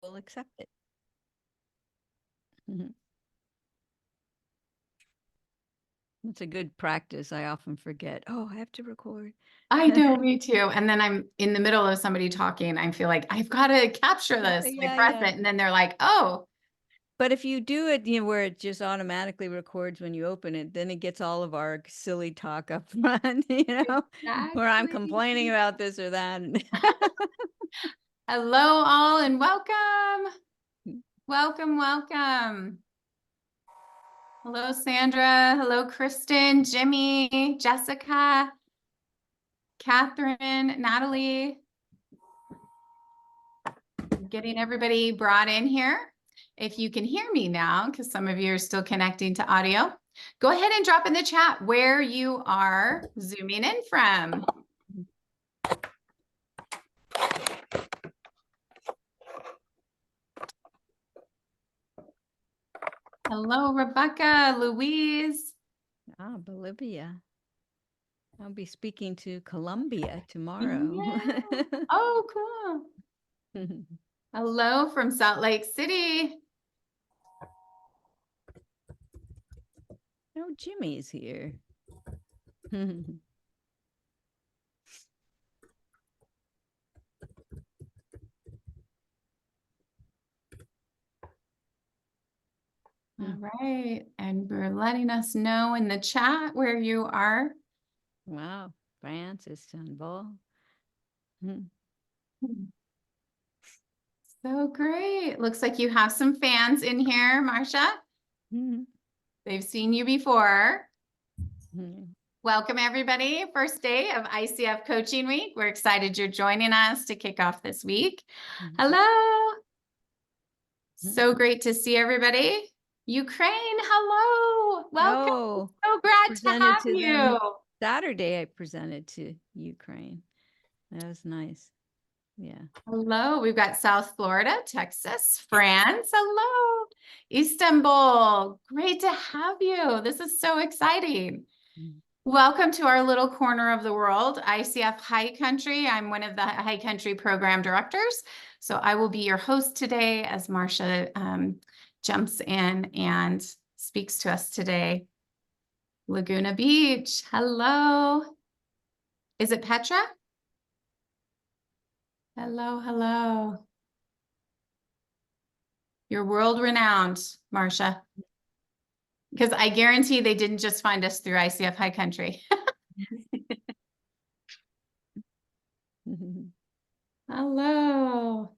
will accept it. Mhm. It's a good practice. I often forget, oh, I have to record. I know, me too. And then I'm in the middle of somebody talking. I feel like I've got to capture this. I press it, and then they're like, oh. But if you do it, where it just automatically records when you open it, then it gets all of our silly talk up front, where I'm complaining about this or that. Hello, all, and welcome. Welcome, welcome. Hello, Sandra. Hello, Kristen, Jimmy, Jessica, Catherine, Natalie. Getting everybody brought in here. If you can hear me now, because some of you are still connecting to audio, go ahead and drop in the chat where you are zooming in from. Hello, Rebecca, Louise. Bolivia. I'll be speaking to Colombia tomorrow. Yeah. Oh, cool. Hello from Salt Lake City. Oh, Jimmy's here. All right. And we're letting us know in the chat where you are. Wow. France, Istanbul. So great. Looks like you have some fans in here, Marcia. They've seen you before. Welcome, everybody. First day of ICF Coaching Week. We're excited you're joining us to kick off this week. Hello. So great to see everybody. Ukraine, hello. Welcome. Oh, So glad to have you. Saturday, I presented to Ukraine. That was nice. Yeah. Hello. We've got South Florida, Texas, France. Hello. Istanbul. Great to have you. This is so exciting. Welcome to our little corner of the world, ICF High Country. I'm one of the High Country program directors. So I will be your host today as Marcia jumps in and speaks to us today. Laguna Beach, hello. Is it Petra? Hello, hello. You're world renowned, Marcia. Because I guarantee they didn't just find us through ICF High Country. Hello.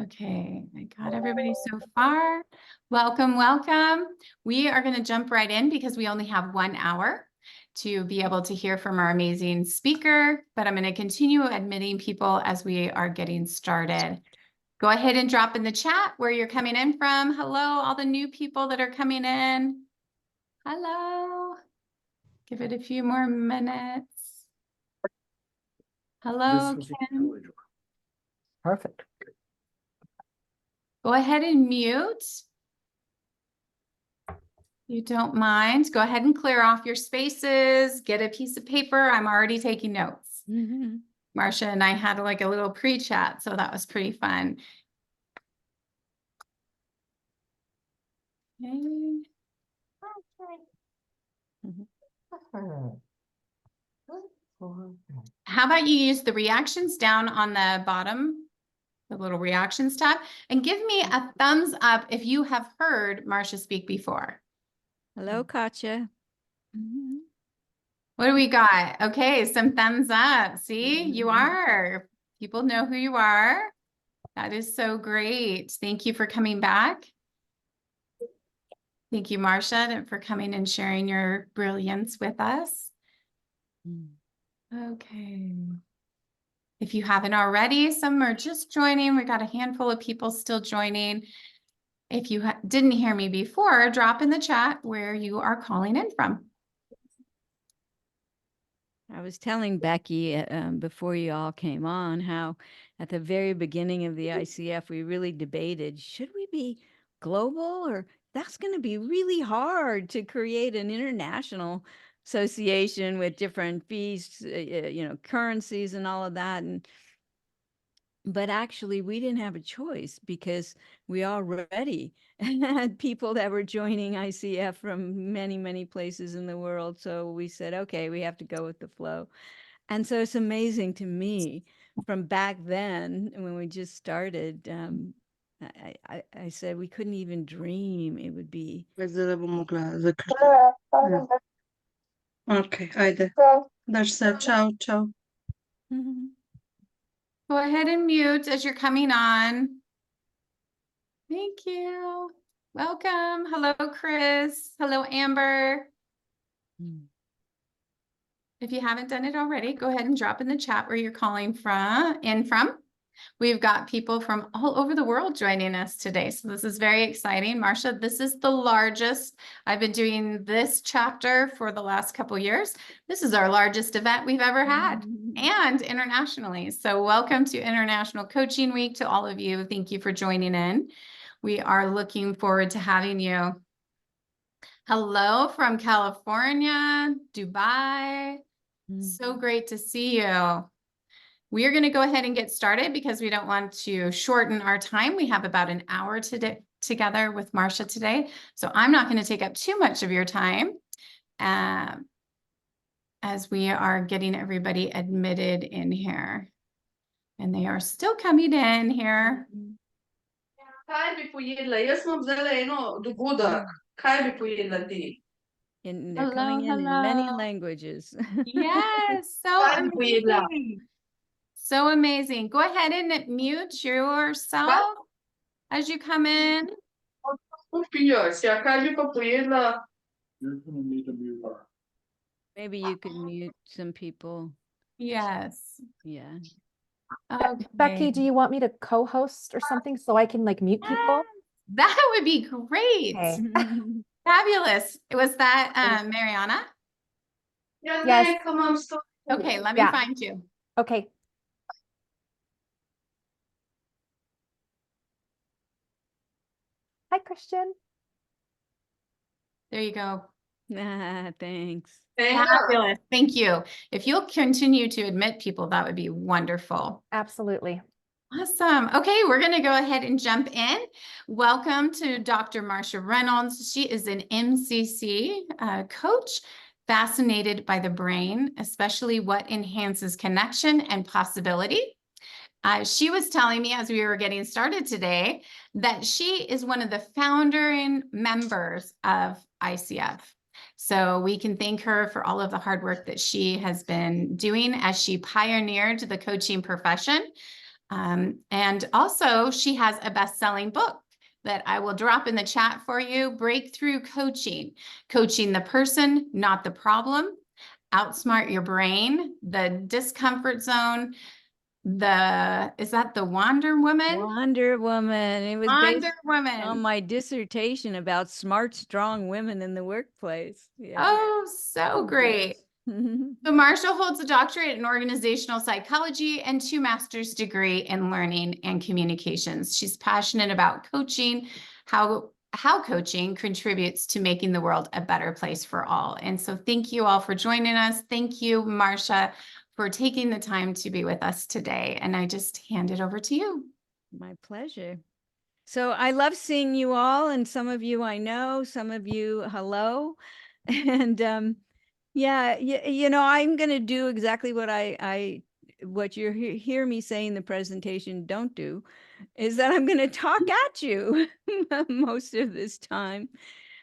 Okay, I got everybody so far. Welcome, welcome. We are going to jump right in because we only have 1 hour to be able to hear from our amazing speaker, but I'm going to continue admitting people as we are getting started. Go ahead and drop in the chat where you're coming in from. Hello, all the new people that are coming in. Hello. Give it a few more minutes. Hello, Kim. Perfect. Go ahead and mute. You don't mind. Go ahead and clear off your spaces. Get a piece of paper. I'm already taking notes. Marcia and I had like a little pre-chat, so that was pretty fun. Okay. How about you use the reactions down on the bottom, the little reactions tab, and give me a thumbs up if you have heard Marcia speak before. Hello, Katya. What do we got? Okay, some thumbs up. See, you are. People know who you are. That is so great. Thank you for coming back. Thank you, Marcia, for coming and sharing your brilliance with us. Okay. If you haven't already, some are just joining. We got a handful of people still joining. If you didn't hear me before, drop in the chat where you are calling in from. I was telling Becky before you all came on how at the very beginning of the ICF, we really debated, should we be global, or that's going to be really hard to create an international association with different fees, currencies and all of that. And But actually, we didn't have a choice because we already had people that were joining ICF from many, many places in the world. So we said, okay, we have to go with the flow. And so it's amazing to me from back then when we just started. I said we couldn't even dream it would be. Okay, haydi. Dersler, ciao, ciao. Go ahead and mute as you're coming on. Thank you. Welcome. Hello, Chris. Hello, Amber. If you haven't done it already, go ahead and drop in the chat where you're calling from. We've got people from all over the world joining us today. So this is very exciting. Marcia, this is the largest. I've been doing this chapter for the last couple years. This is our largest event we've ever had, and internationally. So welcome to International Coaching Week to all of you. Thank you for joining in. We are looking forward to having you. Hello from California, Dubai. So great to see you. We are going to go ahead and get started because we don't want to shorten our time. We have about an hour together with Marcia today. So I'm not going to take up too much of your time as we are getting everybody admitted in here. And they are still coming in here. And they're Hello, coming in many hello. languages. Yes, so amazing. So amazing. Go ahead and mute yourself as you come in. Maybe you could mute some people. Yes. Yeah. Okay. Becky, do you want me to co-host or something so I can like mute people? That would be great. Okay. Fabulous. Was that Mariana? Yes. Okay, let me Yeah. find you. Okay. Hi, Christian. There you go. Thanks. Fabulous. Thank you. If you'll continue to admit people, that would be wonderful. Absolutely. Awesome. Okay, we're going to go ahead and jump in. Welcome to Dr. Marcia Reynolds. She is an MCC coach, fascinated by the brain, especially what enhances connection and possibility. She was telling me as we were getting started today that she is one of the founding members of ICF. So we can thank her for all of the hard work that she has been doing as she pioneered the coaching profession. And also she has a best-selling book that I will drop in the chat for you, Breakthrough Coaching, Coaching the Person, Not the Problem, Outsmart Your Brain, The Discomfort Zone, is that the Wonder Woman? Wonder Woman. It was based Wonder Woman. on my dissertation about smart, strong women in the workplace. Yeah. Oh, so great. So Marcia holds a doctorate in organizational psychology and 2 master's degree in learning and communications. She's passionate about coaching, how coaching contributes to making the world a better place for all. And so thank you all for joining us. Thank you, Marcia, for taking the time to be with us today. And I just hand it over to you. My pleasure. So I love seeing you all, and some of you I know, some of you hello. And yeah, you know, I'm going to do exactly what what you hear me say in the presentation don't do, is that I'm going to talk at you most of this time.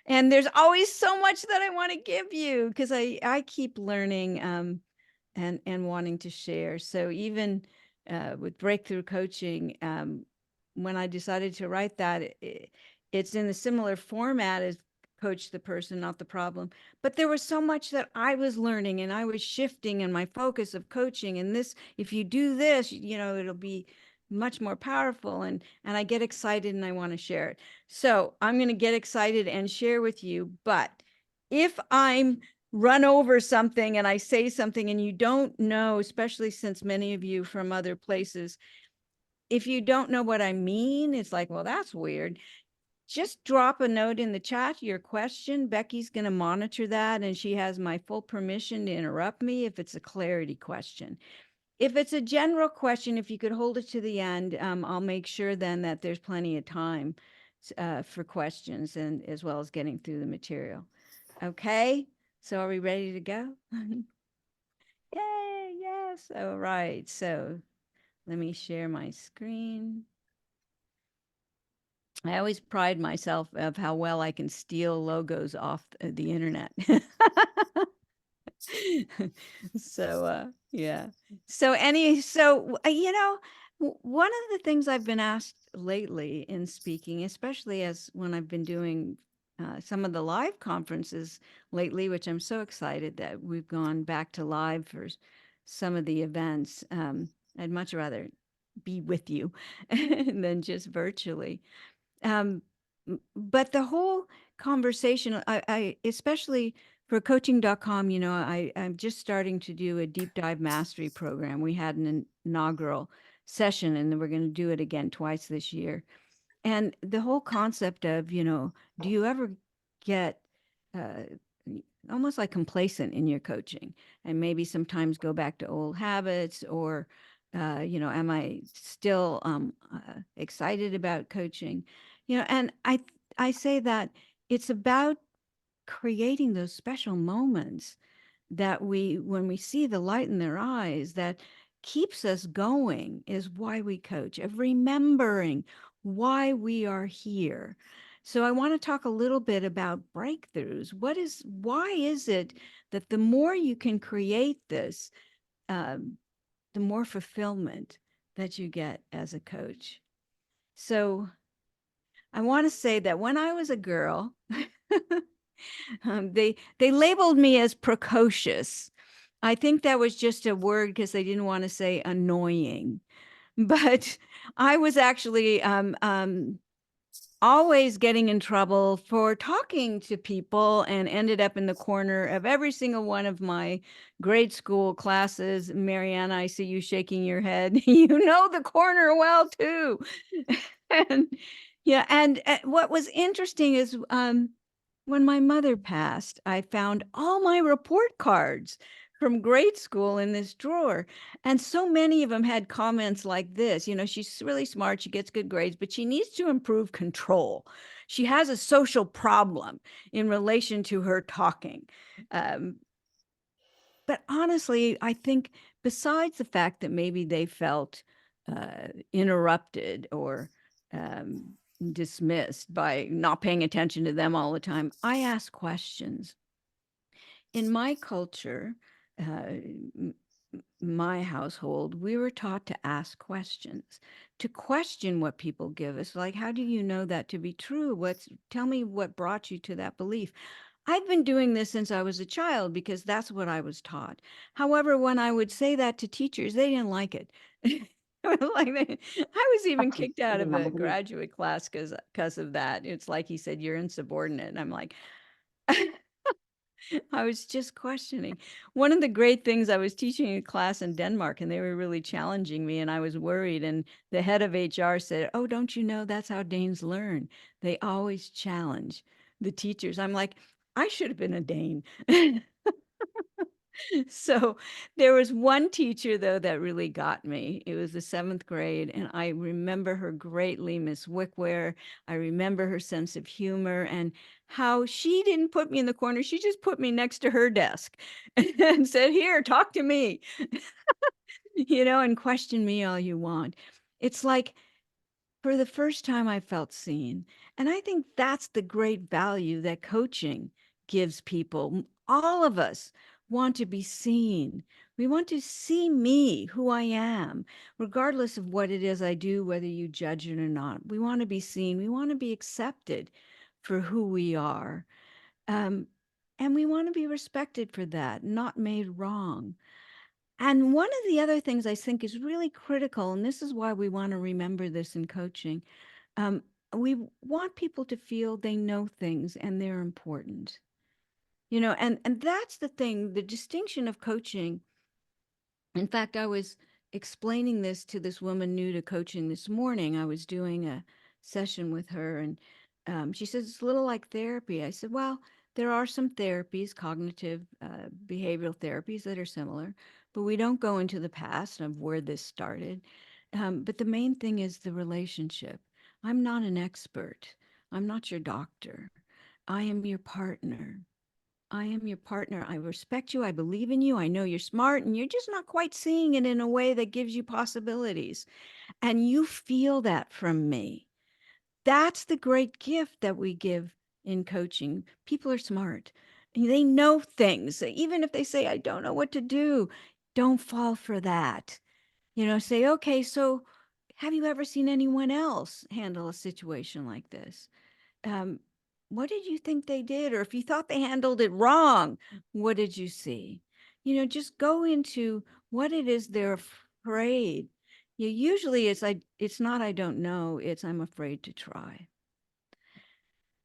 And there's always so much that I want to give you because I keep learning and wanting to share. So even with breakthrough coaching, when I decided to write that, it's in a similar format as Coach the Person, Not the Problem. But there was so much that I was learning and I was shifting in my focus of coaching. And this, if you do this, you know, it'll be much more powerful. And I get excited and I want to share it. So I'm going to get excited and share with you. But if I'm run over something and I say something and you don't know, especially since many of you from other places, if you don't know what I mean, it's like, well, that's weird. Just drop a note in the chat, your question. Becky's going to monitor that, and she has my full permission to interrupt me if it's a clarity question. if it's a general question, if you could hold it to the end, I'll make sure then that there's plenty of time for questions and as well as getting through the material. Okay, so are we ready to go? Yay, yes. All right, so let me share my screen. I always pride myself of how well I can steal logos off the internet. So yeah. One of the things I've been asked lately in speaking, especially as when I've been doing some of the live conferences lately, which I'm so excited that we've gone back to live for some of the events. I'd much rather be with you than just virtually. But the whole conversation, I especially for coaching.com, I'm just starting to do a deep dive mastery program. We had an inaugural session and then we're going to do it again twice this year. And the whole concept of, do you ever get uh, almost like complacent in your coaching and maybe sometimes go back to old habits or, am I still excited about coaching? And I say that it's about creating those special moments that when we see the light in their eyes, that keeps us going is why we coach, of remembering why we are here. So I want to talk a little bit about breakthroughs. Why is it that the more you can create this, the more fulfillment that you get as a coach? So I want to say that when I was a girl, they labeled me as precocious. I think that was just a word because they didn't want to say annoying. But I was actually always getting in trouble for talking to people and ended up in the corner of every single one of my grade school classes. Marianne, I see you shaking your head. You know the corner well too. And yeah, and what was interesting is when my mother passed, I found all my report cards from grade school in this drawer. And so many of them had comments like this, she's really smart, she gets good grades, but she needs to improve control. She has a social problem in relation to her talking. But honestly, I think besides the fact that maybe they felt interrupted or dismissed by not paying attention to them all the time, I ask questions. In my culture, my household, we were taught to ask questions, to question what people give us. Like, how do you know that to be true? Tell me what brought you to that belief. I've been doing this since I was a child because that's what I was taught. However, when I would say that to teachers, they didn't like it. I was even kicked out of a graduate class because of that. It's like he said, you're insubordinate. And I'm like, I was just questioning. One of the great things, I was teaching a class in Denmark and they were really challenging me and I was worried. And the head of HR said, oh, don't you know that's how Danes learn? They always challenge the teachers. I'm like, I should have been a Dane. So there was one teacher, though, that really got me. It was the 7th grade, and I remember her greatly, Miss Wickware. I remember her sense of humor and how she didn't put me in the corner. She just put me next to her desk and said, here, talk to me, and question me all you want. It's like, for the first time, I felt seen. And I think that's the great value that coaching gives people. All of us want to be seen. We want to see me, who I am, regardless of what it is I do, whether you judge it or not. We want to be seen. We want to be accepted for who we are. And we want to be respected for that, not made wrong. And one of the other things I think is really critical, and this is why we want to remember this in coaching, um, we want people to feel they know things and they're important. And that's the thing, the distinction of coaching. In fact, I was explaining this to this woman new to coaching this morning. I was doing a session with her, and she says it's a little like therapy. I said, well, there are some therapies, cognitive behavioral therapies that are similar, but we don't go into the past of where this started. But the main thing is the relationship. I'm not an expert. I'm not your doctor. I am your partner. I am your partner. I respect you. I believe in you. I know you're smart and you're just not quite seeing it in a way that gives you possibilities. And you feel that from me. That's the great gift that we give in coaching. People are smart. They know things. Even if they say, I don't know what to do, don't fall for that. Say, okay, so have you ever seen anyone else handle a situation like this? Um, what did you think they did? Or if you thought they handled it wrong, what did you see? Just go into what it is they're afraid. Usually it's not I don't know, it's I'm afraid to try.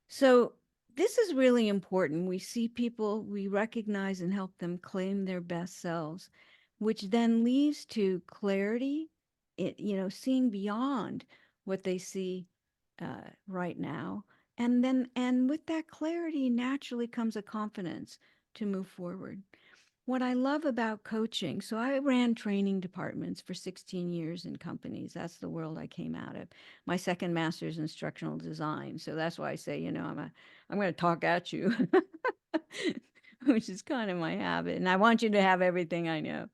So this is really important. We see people, we recognize and help them claim their best selves, which then leads to clarity, seeing beyond what they see right now. And with that clarity naturally comes a confidence to move forward. What I love about coaching, so I ran training departments for 16 years in companies. That's the world I came out of. My second master's in instructional design. So that's why I say, I'm going to talk at you, which is kind of my habit. And I want you to have everything I know.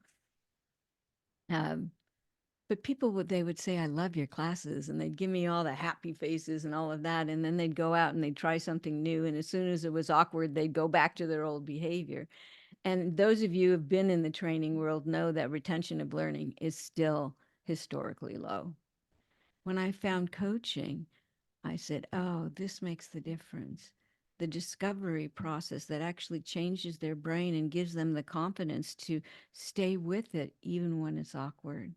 But they would say, I love your classes. And they'd give me all the happy faces and all of that. And then they'd go out and they'd try something new. And as soon as it was awkward, they'd go back to their old behavior. And those of you who have been in the training world know that retention of learning is still historically low. When I found coaching, I said, oh, this makes the difference. The discovery process that actually changes their brain and gives them the confidence to stay with it even when it's awkward.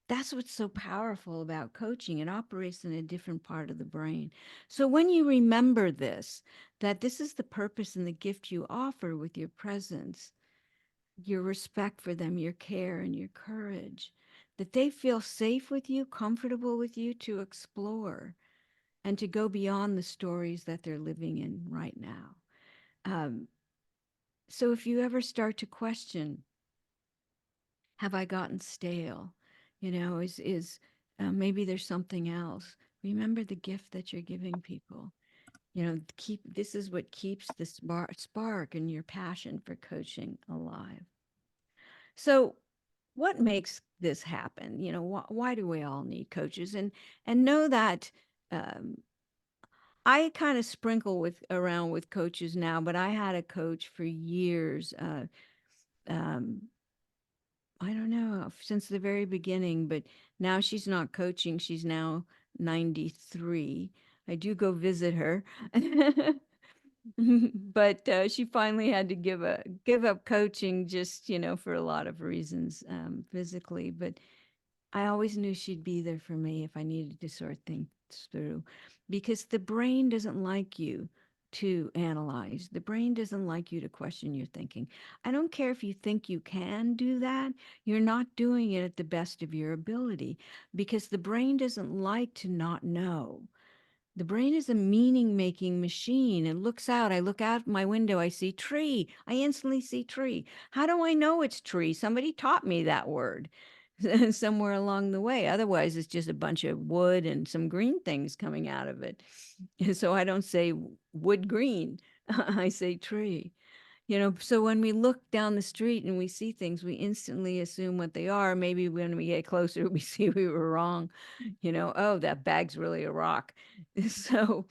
That's what's so powerful about coaching. It operates in a different part of the brain. So when you remember this, that this is the purpose and the gift you offer with your presence, your respect for them, your care and your courage, that they feel safe with you, comfortable with you to explore and to go beyond the stories that they're living in right now. So if you ever start to question, have I gotten stale? Maybe there's something else. Remember the gift that you're giving people. This is what keeps the spark and your passion for coaching alive. So what makes this happen? Why do we all need coaches? And know that I kind of sprinkle around with coaches now, but I had a coach for years. I don't know, since the very beginning, but now she's not coaching. She's now 93. I do go visit her. But she finally had to give up coaching just, for a lot of reasons, physically. But I always knew she'd be there for me if I needed to sort things through, because the brain doesn't like you to analyze. The brain doesn't like you to question your thinking. I don't care if you think you can do that. You're not doing it at the best of your ability, because the brain doesn't like to not know. The brain is a meaning-making machine. It looks out. I look out my window. I see tree. I instantly see tree. How do I know it's tree? Somebody taught me that word somewhere along the way. Otherwise, it's just a bunch of wood and some green things coming out of it. So I don't say wood green. I say tree. So when we look down the street and we see things, we instantly assume what they are. Maybe when we get closer, we see we were wrong. Oh, that bag's really a rock. So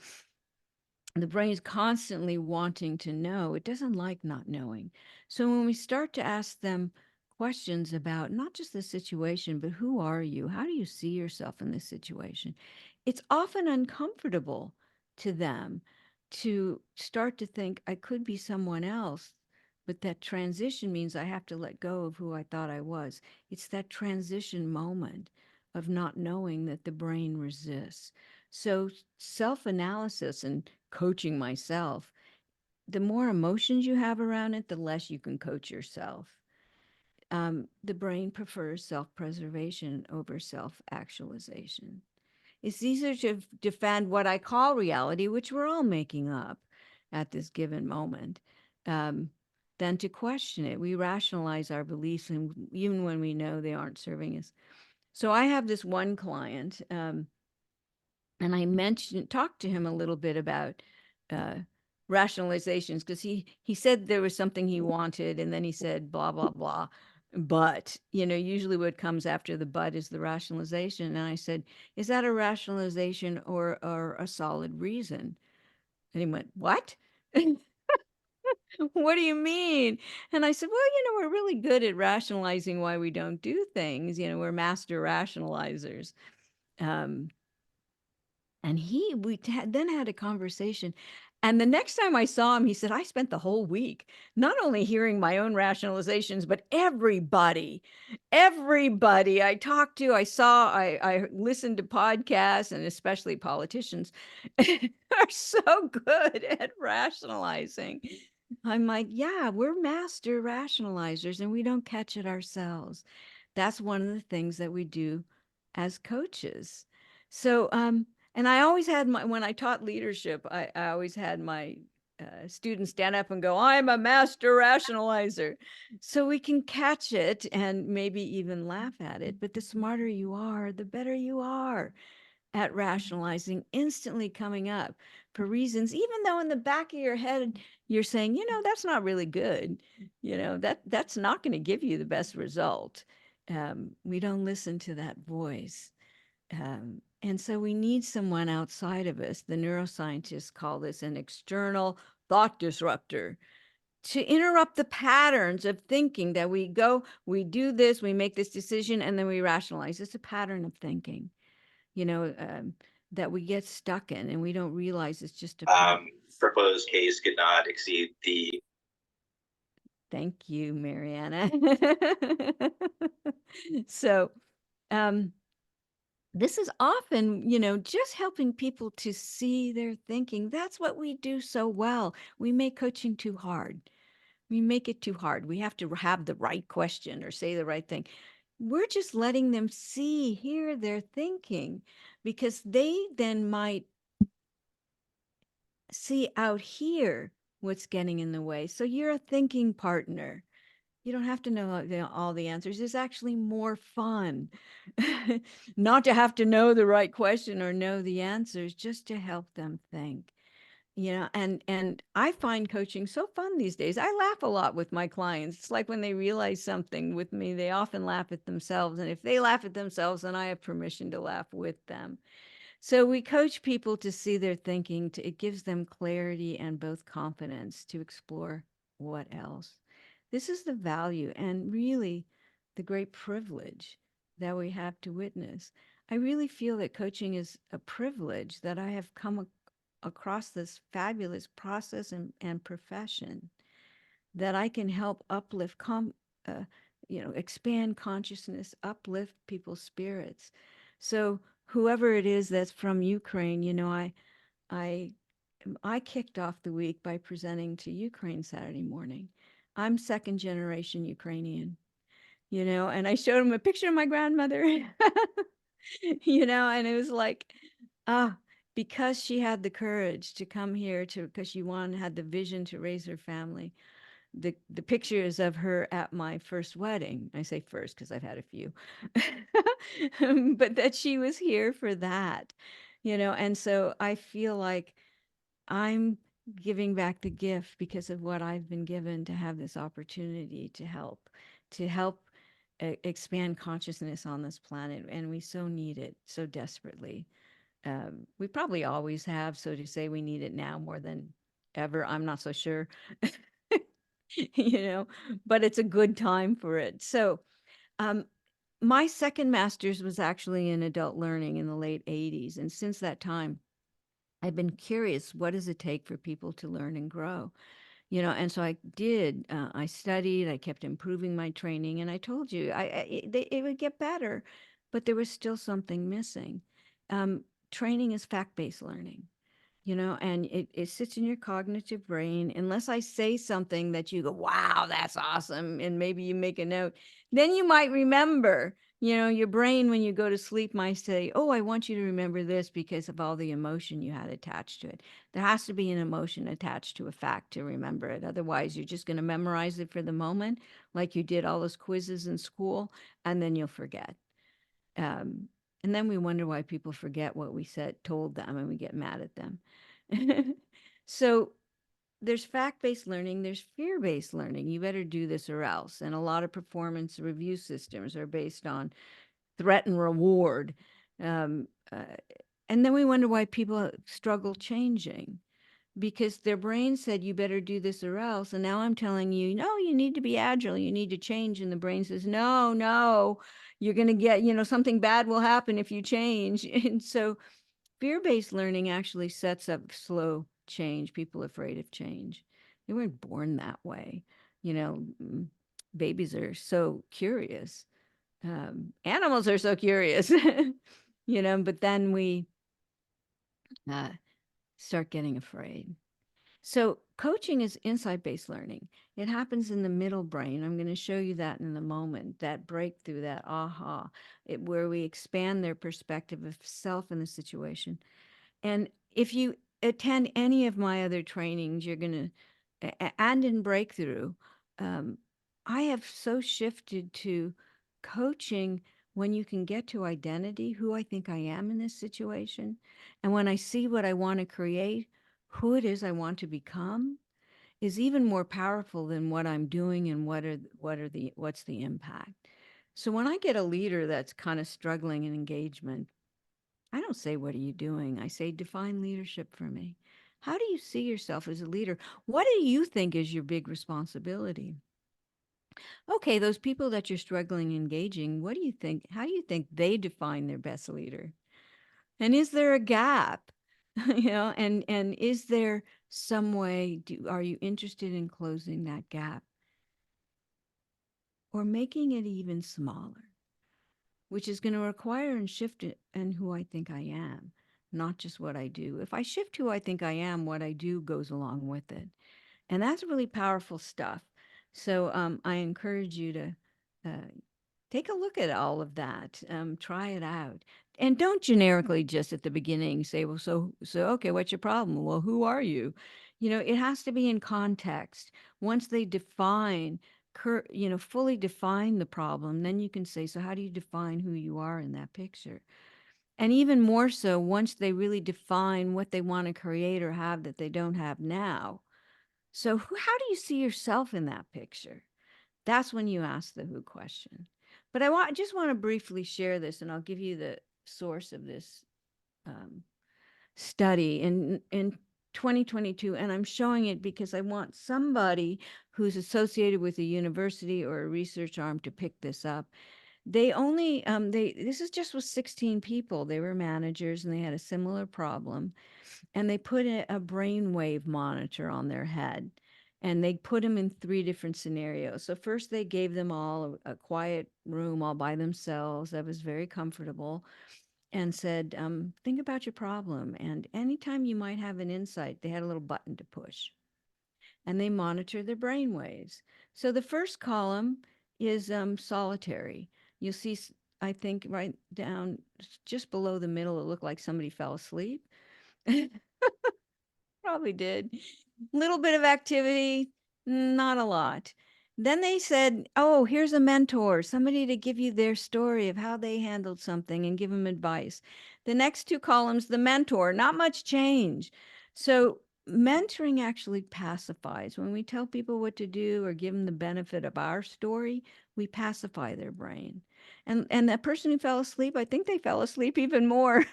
the brain is constantly wanting to know. It doesn't like not knowing. So when we start to ask them questions about not just the situation, but who are you? How do you see yourself in this situation? It's often uncomfortable to them to start to think, I could be someone else, but that transition means I have to let go of who I thought I was. It's that transition moment of not knowing that the brain resists. So self-analysis and coaching myself, the more emotions you have around it, the less you can coach yourself. The brain prefers self-preservation over self-actualization. It's easier to defend what I call reality, which we're all making up at this given moment. than to question it. We rationalize our beliefs, and even when we know they aren't serving us. So I have this one client, and I talked to him a little bit about uh, rationalizations, because he said there was something he wanted, and then he said blah blah blah. But usually what comes after the but is the rationalization. And I said, is that a rationalization or a solid reason? And he went, what? What do you mean? And I said, well, we're really good at rationalizing why we don't do things. We're master rationalizers. Um, and then had a conversation. And the next time I saw him, he said, I spent the whole week not only hearing my own rationalizations, but everybody I talked to, I listened to podcasts, and especially politicians are so good at rationalizing. I'm like, yeah, we're master rationalizers and we don't catch it ourselves. That's one of the things that we do as coaches. So, and I always had when I taught leadership, I always had my students stand up and go, I'm a master rationalizer. So we can catch it and maybe even laugh at it. But the smarter you are, the better you are at rationalizing, instantly coming up for reasons, even though in the back of your head, you're saying, that's not really good. That's not going to give you the best result. We don't listen to that voice. And so we need someone outside of us. The neuroscientists call this an external thought disruptor to interrupt the patterns of thinking that we do this, we make this decision, and then we rationalize. It's a pattern of thinking, that we get stuck in, and we don't realize it's just a proposed case could not exceed the. Thank you, Mariana. So, this is often, just helping people to see their thinking. That's what we do so well. We make coaching too hard. We make it too hard. We have to have the right question or say the right thing. We're just letting them hear their thinking, because they then might see out here what's getting in the way. So you're a thinking partner. You don't have to know all the answers. It's actually more fun not to have to know the right question or know the answers, just to help them think. And I find coaching so fun these days. I laugh a lot with my clients. It's like when they realize something with me, they often laugh at themselves. And if they laugh at themselves, then I have permission to laugh with them. So we coach people to see their thinking. It gives them clarity and both confidence to explore what else. This is the value and really the great privilege that we have to witness. I really feel that coaching is a privilege, that I have come across this fabulous process and profession, that I can help uplift, expand consciousness, uplift people's spirits. So whoever it is that's from Ukraine, I kicked off the week by presenting to Ukraine Saturday morning. I'm second generation Ukrainian, and I showed him a picture of my grandmother, and it was like, because she had the courage to come here because she had the vision to raise her family. The pictures of her at my first wedding, I say first because I've had a few, but that she was here for that, and so I feel like I'm giving back the gift because of what I've been given, to have this opportunity to help expand consciousness on this planet. And we so need it so desperately. We probably always have, so to say we need it now more than ever, I'm not so sure. But it's a good time for it. So, my second master's was actually in adult learning in the late 80s. And since that time, I've been curious, what does it take for people to learn and grow? And so I did, I studied, I kept improving my training, and I told you, it would get better, but there was still something missing. Training is fact-based learning. and it sits in your cognitive brain. Unless I say something that you go, wow, that's awesome, and maybe you make a note, then you might remember. Your brain, when you go to sleep, might say, oh, I want you to remember this because of all the emotion you had attached to it. There has to be an emotion attached to a fact to remember it. Otherwise, you're just going to memorize it for the moment, like you did all those quizzes in school, and then you'll forget. Um, and then we wonder why people forget what we told them, and we get mad at them. So there's fact-based learning, there's fear-based learning. You better do this or else. And a lot of performance review systems are based on threat and reward. Um, uh, and then we wonder why people struggle changing, because their brain said, you better do this or else. And now I'm telling you, no, you need to be agile. You need to change. And the brain says, no, no, you're going to get, something bad will happen if you change. And so fear-based learning actually sets up slow change. People afraid of change. They weren't born that way. Babies are so curious. Animals are so curious, but then we uh, start getting afraid. So coaching is insight-based learning. It happens in the middle brain. I'm going to show you that in a moment, that breakthrough, that aha, where we expand their perspective of self in the situation. And if you attend any of my other trainings, you're going to, and in breakthrough, I have so shifted to coaching when you can get to identity, who I think I am in this situation. And when I see what I want to create, who it is I want to become, is even more powerful than what I'm doing and what's the impact. So when I get a leader that's kind of struggling in engagement, I don't say, what are you doing? I say, define leadership for me. How do you see yourself as a leader? What do you think is your big responsibility? Okay, those people that you're struggling engaging, what do you think? How do you think they define their best leader? And is there a gap? And is there some way, are you interested in closing that gap or making it even smaller, which is going to require and shift it and who I think I am, not just what I do. If I shift who I think I am, what I do goes along with it. And that's really powerful stuff. So I encourage you to take a look at all of that. Try it out. And don't generically just at the beginning say, well, so okay, what's your problem? Well, who are you? It has to be in context. Once they fully define the problem, then you can say, so how do you define who you are in that picture? And even more so, once they really define what they want to create or have that they don't have now. So how do you see yourself in that picture? That's when you ask the who question. But I just want to briefly share this, and I'll give you the source of this study in 2022. And I'm showing it because I want somebody who's associated with a university or a research arm to pick this up. This is just with 16 people. They were managers and they had a similar problem. And they put a brainwave monitor on their head. And they put them in 3 different scenarios. So first they gave them all a quiet room all by themselves that was very comfortable, and said, think about your problem. And anytime you might have an insight, they had a little button to push. And they monitor their brain waves. So the first column is solitary. You'll see, I think, right down just below the middle, it looked like somebody fell asleep. Probably did. Little bit of activity, not a lot. Then they said, oh, here's a mentor, somebody to give you their story of how they handled something and give them advice. The next 2 columns, the mentor, not much change. So mentoring actually pacifies. When we tell people what to do or give them the benefit of our story, we pacify their brain. And that person who fell asleep, I think they fell asleep even more.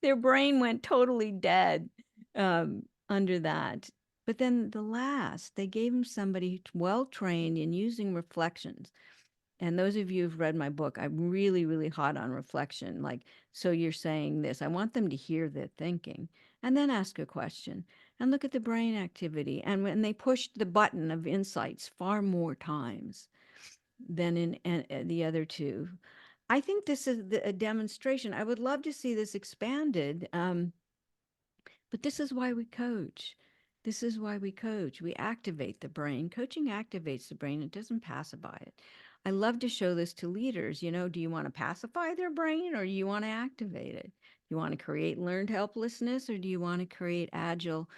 Their brain went totally dead under that. But then they gave him somebody well-trained in using reflections. And those of you who've read my book, I'm really, really hot on reflection. Like, so you're saying this. I want them to hear their thinking and then ask a question and look at the brain activity. And when they pushed the button of insights far more times than in the other 2. I think this is a demonstration. I would love to see this expanded. But this is why we coach. This is why we coach. We activate the brain. Coaching activates the brain. It doesn't pacify it. I love to show this to leaders. You know, do you want to pacify their brain or do you want to activate it? Do you want to create learned helplessness or do you want to create agile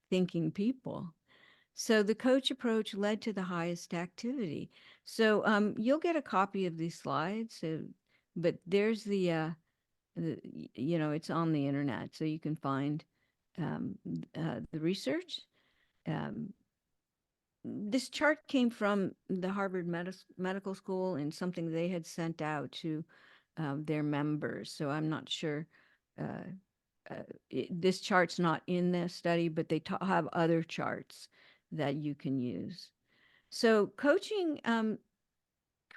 thinking people? So the coach approach led to the highest activity. So you'll get a copy of these slides. So, but there's you know, it's on the internet, so you can find the research. Um, this chart came from the Harvard Medical School and something they had sent out to their members. So I'm not sure. This chart's not in this study, but they have other charts that you can use. So coaching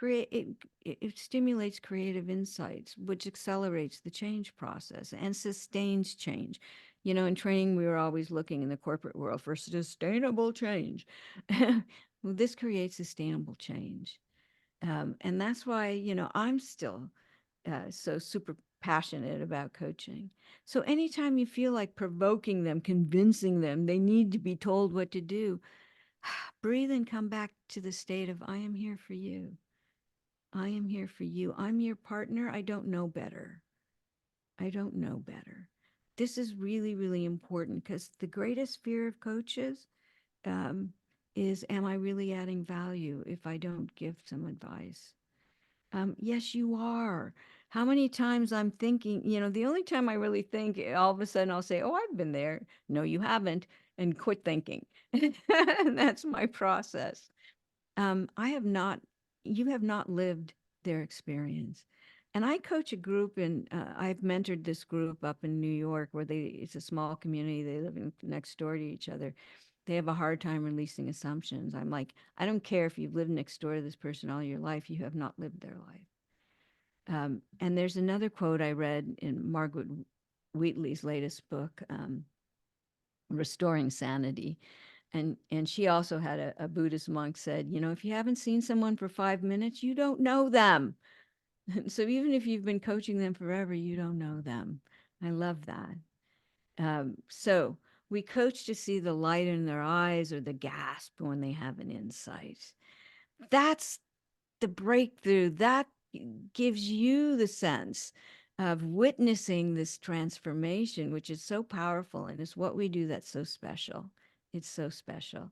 it stimulates creative insights, which accelerates the change process and sustains change. You know, in training, we were always looking in the corporate world for sustainable change. Well, this creates sustainable change. And that's why, you know, I'm still so super passionate about coaching. So anytime you feel like provoking them, convincing them, they need to be told what to do, breathe and come back to the state of, I am here for you. I am here for you. I'm your partner. I don't know better. I don't know better. This is really, really important because the greatest fear of coaches is, am I really adding value if I don't give some advice? Yes, you are. How many times I'm thinking, you know, the only time I really think, all of a sudden I'll say, oh, I've been there. No, you haven't. And quit thinking. That's my process. I have not, you have not lived their experience. And I coach a group and I've mentored this group up in New York where it's a small community. They live next door to each other. They have a hard time releasing assumptions. I'm like, I don't care if you've lived next door to this person all your life, you have not lived their life. And there's another quote I read in Margaret Wheatley's latest book, Restoring Sanity. And she also had a Buddhist monk said, you know, if you haven't seen someone for 5 minutes, you don't know them. So even if you've been coaching them forever, you don't know them. I love that. So we coach to see the light in their eyes or the gasp when they have an insight. That's the breakthrough. That gives you the sense of witnessing this transformation, which is so powerful and is what we do that's so special. It's so special.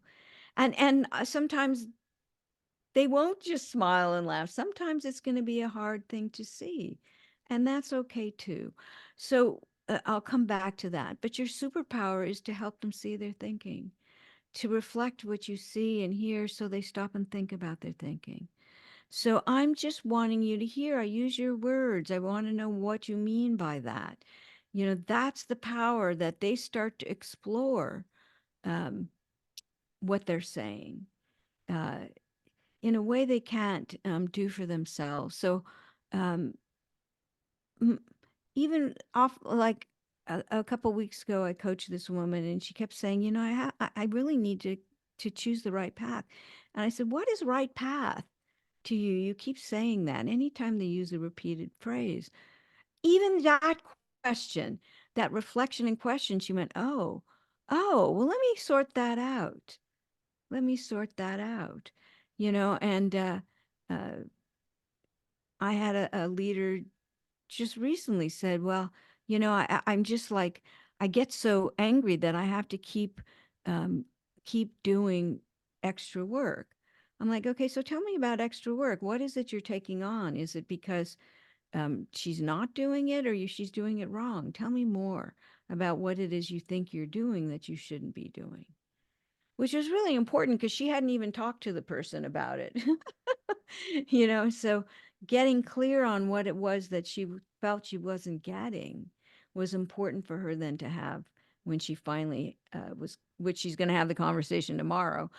And sometimes they won't just smile and laugh. Sometimes it's going to be a hard thing to see, and that's okay too. So I'll come back to that. But your superpower is to help them see their thinking, to reflect what you see and hear so they stop and think about their thinking. So I'm just wanting you to hear. I use your words. I want to know what you mean by that. You know, that's the power that they start to explore what they're saying. In a way they can't do for themselves. So um, even off like a couple weeks ago, I coached this woman and she kept saying, you know, I really need to choose the right path. And I said, what is right path to you? You keep saying that. Anytime they use a repeated phrase, even that question, that reflection and question, she went, oh, well, let me sort that out. Let me sort that out. You know, and I had a leader just recently said, well, you know, I'm just like, I get so angry that I have to keep doing extra work. I'm like, okay, so tell me about extra work. What is it you're taking on? Is it because she's not doing it or she's doing it wrong? Tell me more about what it is you think you're doing that you shouldn't be doing, which was really important because she hadn't even talked to the person about it. You know, so getting clear on what it was that she felt she wasn't getting was important for her then to have when she finally which she's going to have the conversation tomorrow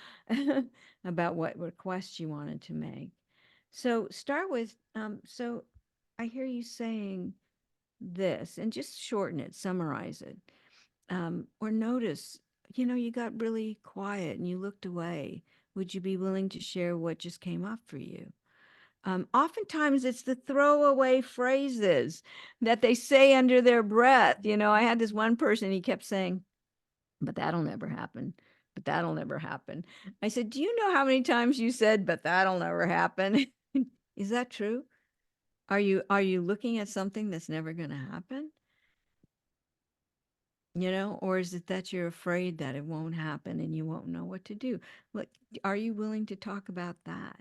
about what request she wanted to make. So start with, so I hear you saying this and just shorten it, summarize it, or notice, you know, you got really quiet and you looked away. Would you be willing to share what just came up for you? Oftentimes it's the throwaway phrases that they say under their breath. You know, I had this one person, he kept saying, but that'll never happen. But that'll never happen. I said, do you know how many times you said, but that'll never happen? Is that true? Are you looking at something that's never going to happen? Or is it that you're afraid that it won't happen and you won't know what to do? Look, are you willing to talk about that?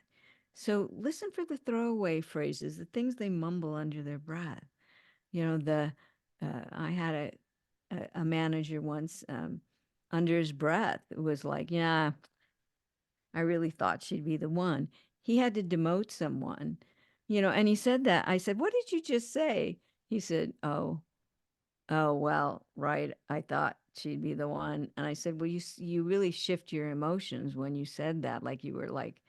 So listen for the throwaway phrases, the things they mumble under their breath. I had a manager once, under his breath was like, yeah, I really thought she'd be the one. He had to demote someone, and he said that. I said, what did you just say? He said, oh, well, right. I thought she'd be the one. And I said, well, you really shift your emotions when you said that, like you were like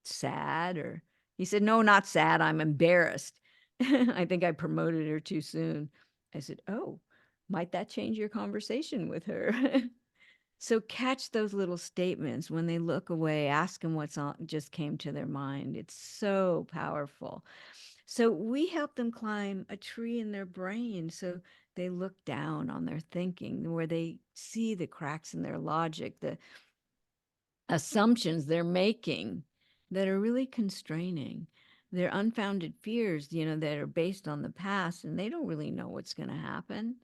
sad. Or he said, no, not sad. I'm embarrassed. I think I promoted her too soon. I said, oh, might that change your conversation with her? So catch those little statements when they look away, ask them what's on just came to their mind. It's so powerful. So we help them climb a tree in their brain so they look down on their thinking, where they see the cracks in their logic, the assumptions they're making that are really constraining. They're unfounded fears, that are based on the past, and they don't really know what's going to happen.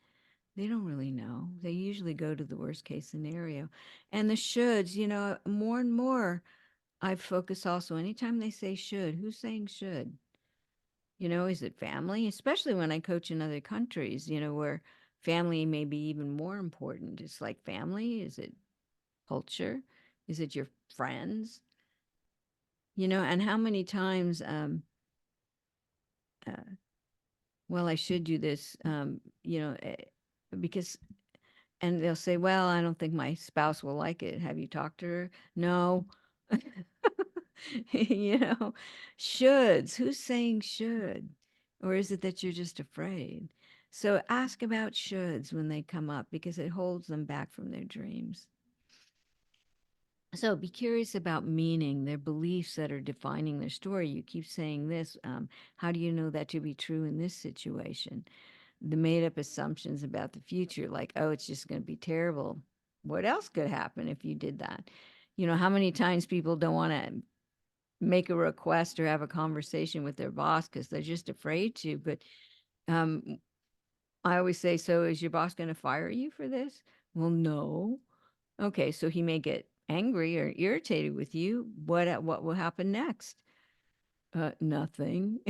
They don't really know. They usually go to the worst case scenario. And the shoulds, more and more, I focus also anytime they say should, who's saying should? Is it family? Especially when I coach in other countries, where family may be even more important. It's like family. Is it culture? Is it your friends? And how many times, uh, well, I should do this, because, and they'll say, well, I don't think my spouse will like it. Have you talked to her? No. you know, shoulds. Who's saying should? Or is it that you're just afraid? So ask about shoulds when they come up because it holds them back from their dreams. So be curious about meaning, their beliefs that are defining their story. You keep saying this. How do you know that to be true in this situation? The made up assumptions about the future, like, oh, it's just going to be terrible. What else could happen if you did that? How many times people don't want to make a request or have a conversation with their boss because they're just afraid to. But I always say, so is your boss going to fire you for this? Well, no. Okay, so he may get angry or irritated with you. What will happen next? Nothing.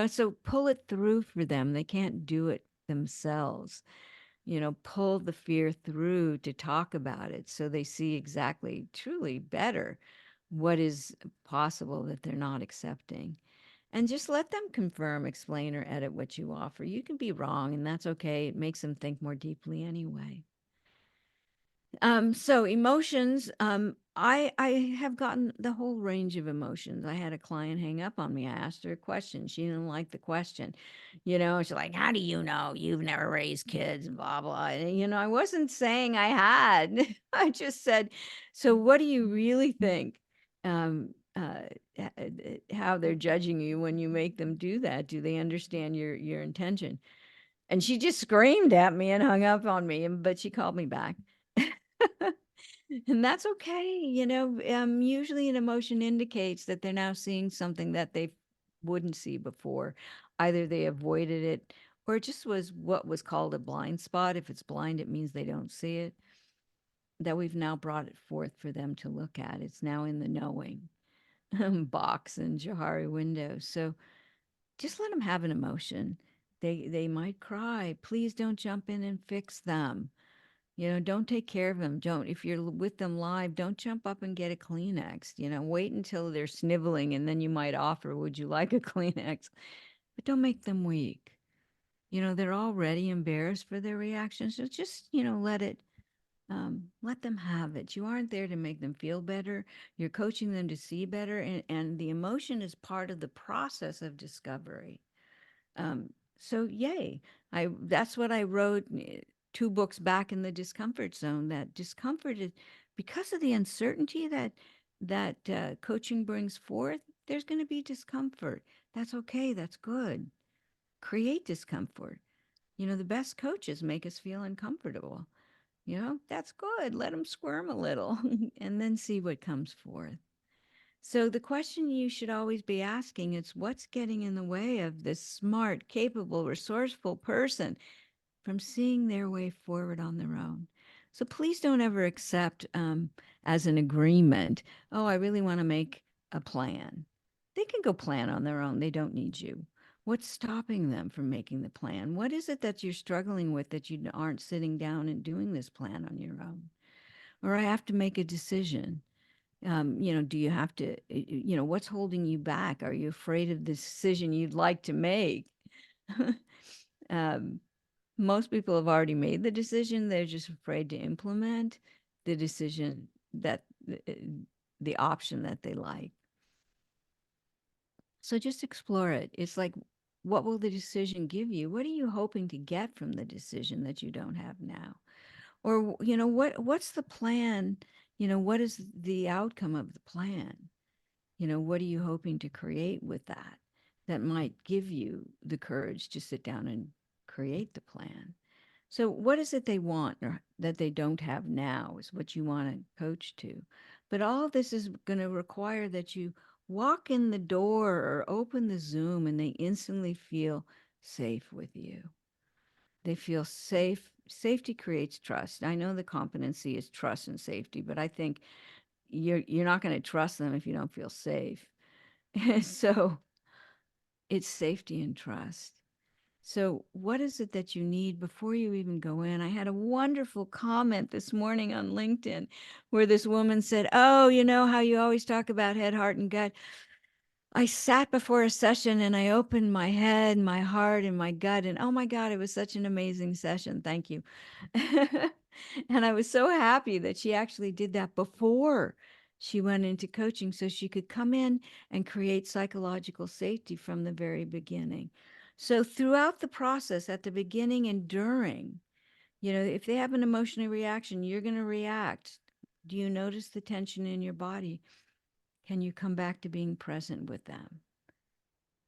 So pull it through for them. They can't do it themselves. Pull the fear through to talk about it so they see exactly, truly better what is possible that they're not accepting. And just let them confirm, explain, or edit what you offer. You can be wrong, and that's okay. It makes them think more deeply anyway. So emotions, I have gotten the whole range of emotions. I had a client hang up on me. I asked her a question. She didn't like the question. She's like, how do you know? You've never raised kids, blah, blah. And, I wasn't saying I had. I just said, so what do you really think? How they're judging you when you make them do that? Do they understand your intention? And she just screamed at me and hung up on me, but she called me back. And that's okay. Usually an emotion indicates that they're now seeing something that they wouldn't see before. Either they avoided it or it just was what was called a blind spot. If it's blind, it means they don't see it. That we've now brought it forth for them to look at. It's now in the knowing box in Johari window. So just let them have an emotion. They might cry. Please don't jump in and fix them. Don't take care of them. If you're with them live, don't jump up and get a Kleenex. Wait until they're sniveling and then you might offer, would you like a Kleenex? But don't make them weak. They're already embarrassed for their reactions. So just, let them have it. You aren't there to make them feel better. You're coaching them to see better. And the emotion is part of the process of discovery. So yay. That's what I wrote 2 books back in the discomfort zone. That discomfort is because of the uncertainty that coaching brings forth. There's going to be discomfort. That's okay. That's good. Create discomfort. The best coaches make us feel uncomfortable. That's good. Let them squirm a little and then see what comes forth. So the question you should always be asking is what's getting in the way of this smart, capable, resourceful person from seeing their way forward on their own? So please don't ever accept as an agreement, oh, I really want to make a plan. They can go plan on their own. They don't need you. What's stopping them from making the plan? What is it that you're struggling with that you aren't sitting down and doing this plan on your own? Or I have to make a decision. Do you have to, what's holding you back? Are you afraid of the decision you'd like to make? um, Most people have already made the decision. They're just afraid to implement the decision that the option that they like. So just explore it. It's like, what will the decision give you? What are you hoping to get from the decision that you don't have now? Or, what's the plan? What is the outcome of the plan? What are you hoping to create with that that might give you the courage to sit down and create the plan? So what is it they want or that they don't have now is what you want to coach to. But all of this is going to require that you walk in the door or open the Zoom and they instantly feel safe with you. They feel safe. Safety creates trust. I know the competency is trust and safety, but I think you're not going to trust them if you don't feel safe. So it's safety and trust. So what is it that you need before you even go in? I had a wonderful comment this morning on LinkedIn where this woman said, oh, you know how you always talk about head, heart, and gut. I sat before a session and I opened my head, my heart, and my gut. And oh my God, it was such an amazing session. Thank you. And I was so happy that she actually did that before she went into coaching so she could come in and create psychological safety from the very beginning. So throughout the process, at the beginning and during, if they have an emotional reaction, you're going to react. Do you notice the tension in your body? Can you come back to being present with them?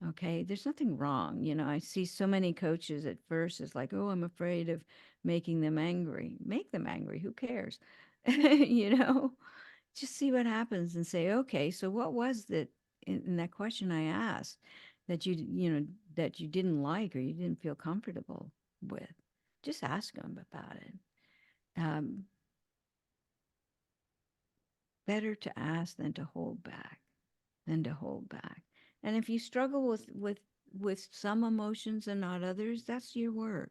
Okay, there's nothing wrong. I see so many coaches at first is like, oh, I'm afraid of making them angry. Make them angry. Who cares? Just see what happens and say, okay, so what was that in that question I asked that that you didn't like or you didn't feel comfortable with? Just ask them about it. Better to ask than to hold back. And if you struggle with some emotions and not others, that's your work.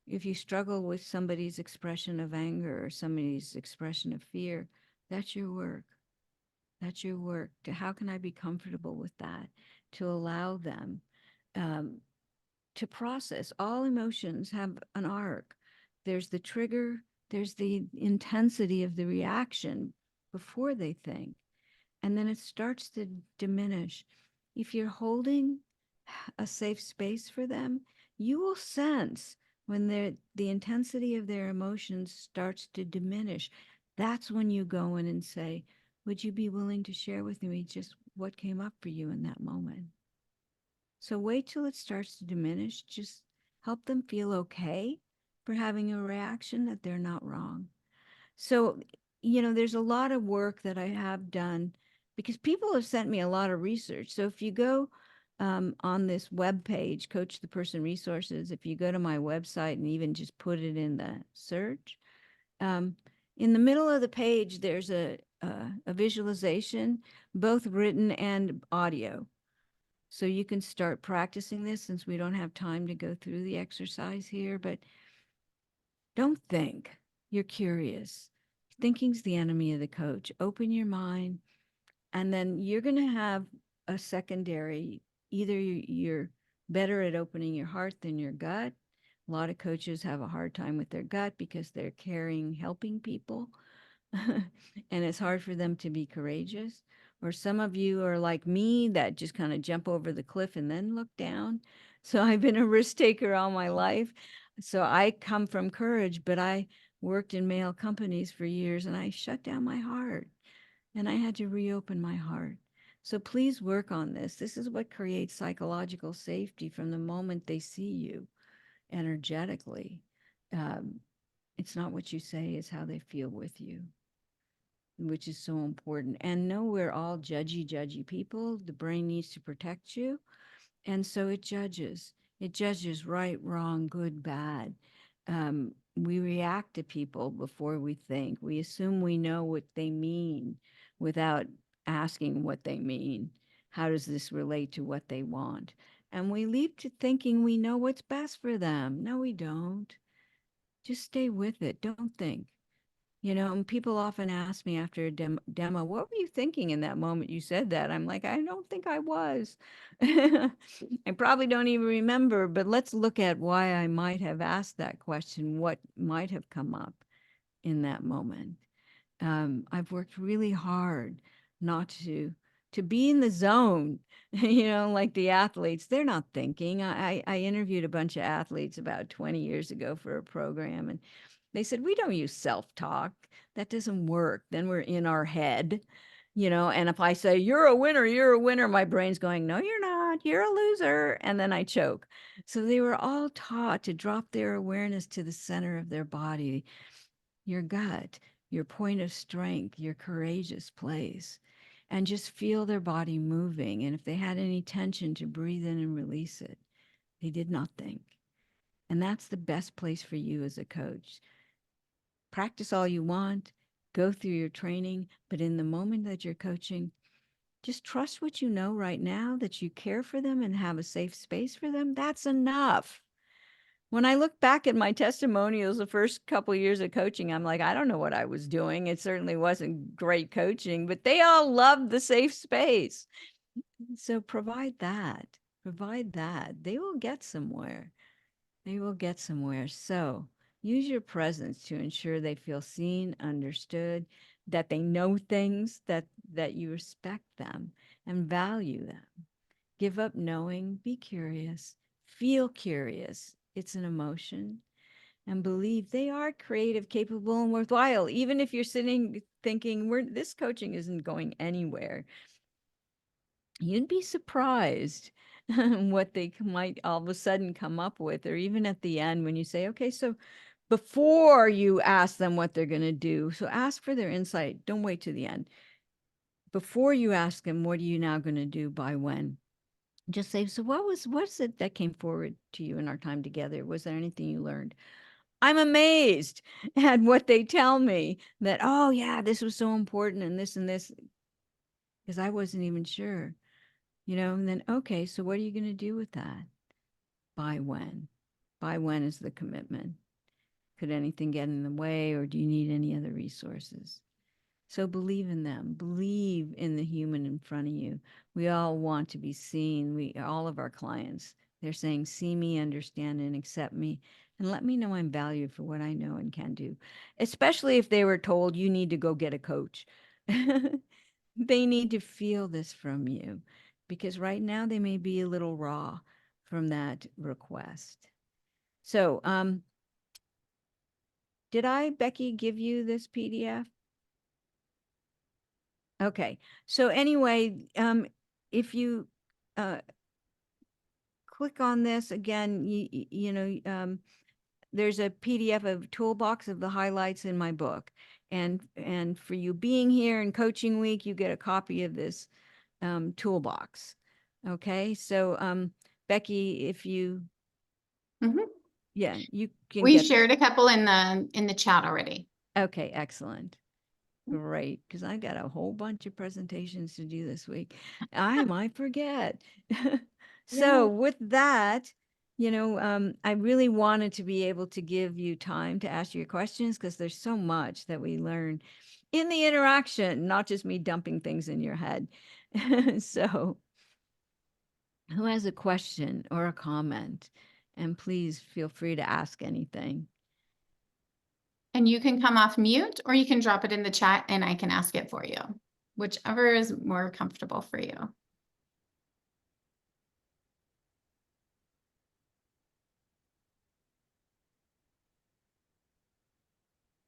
If you struggle with somebody's expression of anger or somebody's expression of fear, that's your work. That's your work. How can I be comfortable with that? To allow them to process. All emotions have an arc. There's the trigger, there's the intensity of the reaction before they think. And then it starts to diminish. If you're holding a safe space for them, you will sense when the intensity of their emotions starts to diminish. That's when you go in and say, would you be willing to share with me just what came up for you in that moment? So wait till it starts to diminish. Just help them feel okay for having a reaction that they're not wrong. So, there's a lot of work that I have done because people have sent me a lot of research. So if you go on this web page, Coach the Person Resources, if you go to my website and even just put it in the search, in the middle of the page, there's a visualization, both written and audio. So you can start practicing this since we don't have time to go through the exercise here, but don't think. You're curious. Thinking's the enemy of the coach. Open your mind, and then you're going to have a secondary. Either you're better at opening your heart than your gut. A lot of coaches have a hard time with their gut because they're carrying helping people, and it's hard for them to be courageous. Or some of you are like me that just kind of jump over the cliff and then look down. So I've been a risk taker all my life. So I come from courage, but I worked in male companies for years and I shut down my heart and I had to reopen my heart. So please work on this. This is what creates psychological safety from the moment they see you. energetically. It's not what you say, it's how they feel with you, which is so important. And know we're all judgy people. The brain needs to protect you. And so it judges. It judges right, wrong, good, bad. We react to people before we think. We assume we know what they mean without asking what they mean. How does this relate to what they want? And we leap to thinking we know what's best for them. No, we don't. Just stay with it. Don't think. You know, and people often ask me after a demo, what were you thinking in that moment you said that? I'm like, I don't think I was. I probably don't even remember, but let's look at why I might have asked that question, what might have come up in that moment. I've worked really hard not to be in the zone, you know, like the athletes, they're not thinking. I interviewed a bunch of athletes about 20 years ago for a program, and they said, we don't use self-talk. That doesn't work. Then we're in our head, you know, and if I say, you're a winner, my brain's going, no, you're not, you're a loser. And then I choke. So they were all taught to drop their awareness to the center of their body, your gut, your point of strength, your courageous place, and just feel their body moving. And if they had any tension, to breathe in and release it. They did not think. And that's the best place for you as a coach. Practice all you want, go through your training, but in the moment that you're coaching, just trust what you know right now, that you care for them and have a safe space for them. That's enough. When I look back at my testimonials the first couple of years of coaching, I'm like, I don't know what I was doing. It certainly wasn't great coaching, but they all loved the safe space. So provide that. Provide that. They will get somewhere. They will get somewhere. So use your presence to ensure they feel seen, understood, that they know things, that you respect them and value them. Give up knowing, be curious, feel curious. It's an emotion. And believe they are creative, capable, and worthwhile. Even if you're sitting thinking, this coaching isn't going anywhere, you'd be surprised what they might all of a sudden come up with, or even at the end when you say, okay, so before you ask them what they're going to do, so ask for their insight. Don't wait to the end. Before you ask them, what are you now going to do by when? Just say, so what's it that came forward to you in our time together? Was there anything you learned? I'm amazed at what they tell me, that, oh yeah, this was so important and this, because I wasn't even sure. You know, and then, okay, so what are you going to do with that? By when? By when is the commitment? Could anything get in the way, or do you need any other resources? So believe in them. Believe in the human in front of you. We all want to be seen. All of our clients, they're saying, see me, understand, and accept me, and let me know I'm valued for what I know and can do. Especially if they were told you need to go get a coach. They need to feel this from you, because right now they may be a little raw from that request. So, did I, Becky, give you this PDF? Okay. So anyway, if you click on this again, you know, there's a PDF of toolbox of the highlights in my book. And for you being here in coaching week, you get a copy of this toolbox. Okay. So, Becky, if you, Mhm. yeah, you can We get, shared a couple in the chat already. okay, excellent. Great, because I got a whole bunch of presentations to do this week. I might forget. So with that, you know, I really wanted to be able to give you time to ask your questions, because there's so much that we learn in the interaction, not just me dumping things in your head. So who has a question or a comment? And please feel free to ask anything. And you can come off mute, or you can drop it in the chat and I can ask it for you, whichever is more comfortable for you.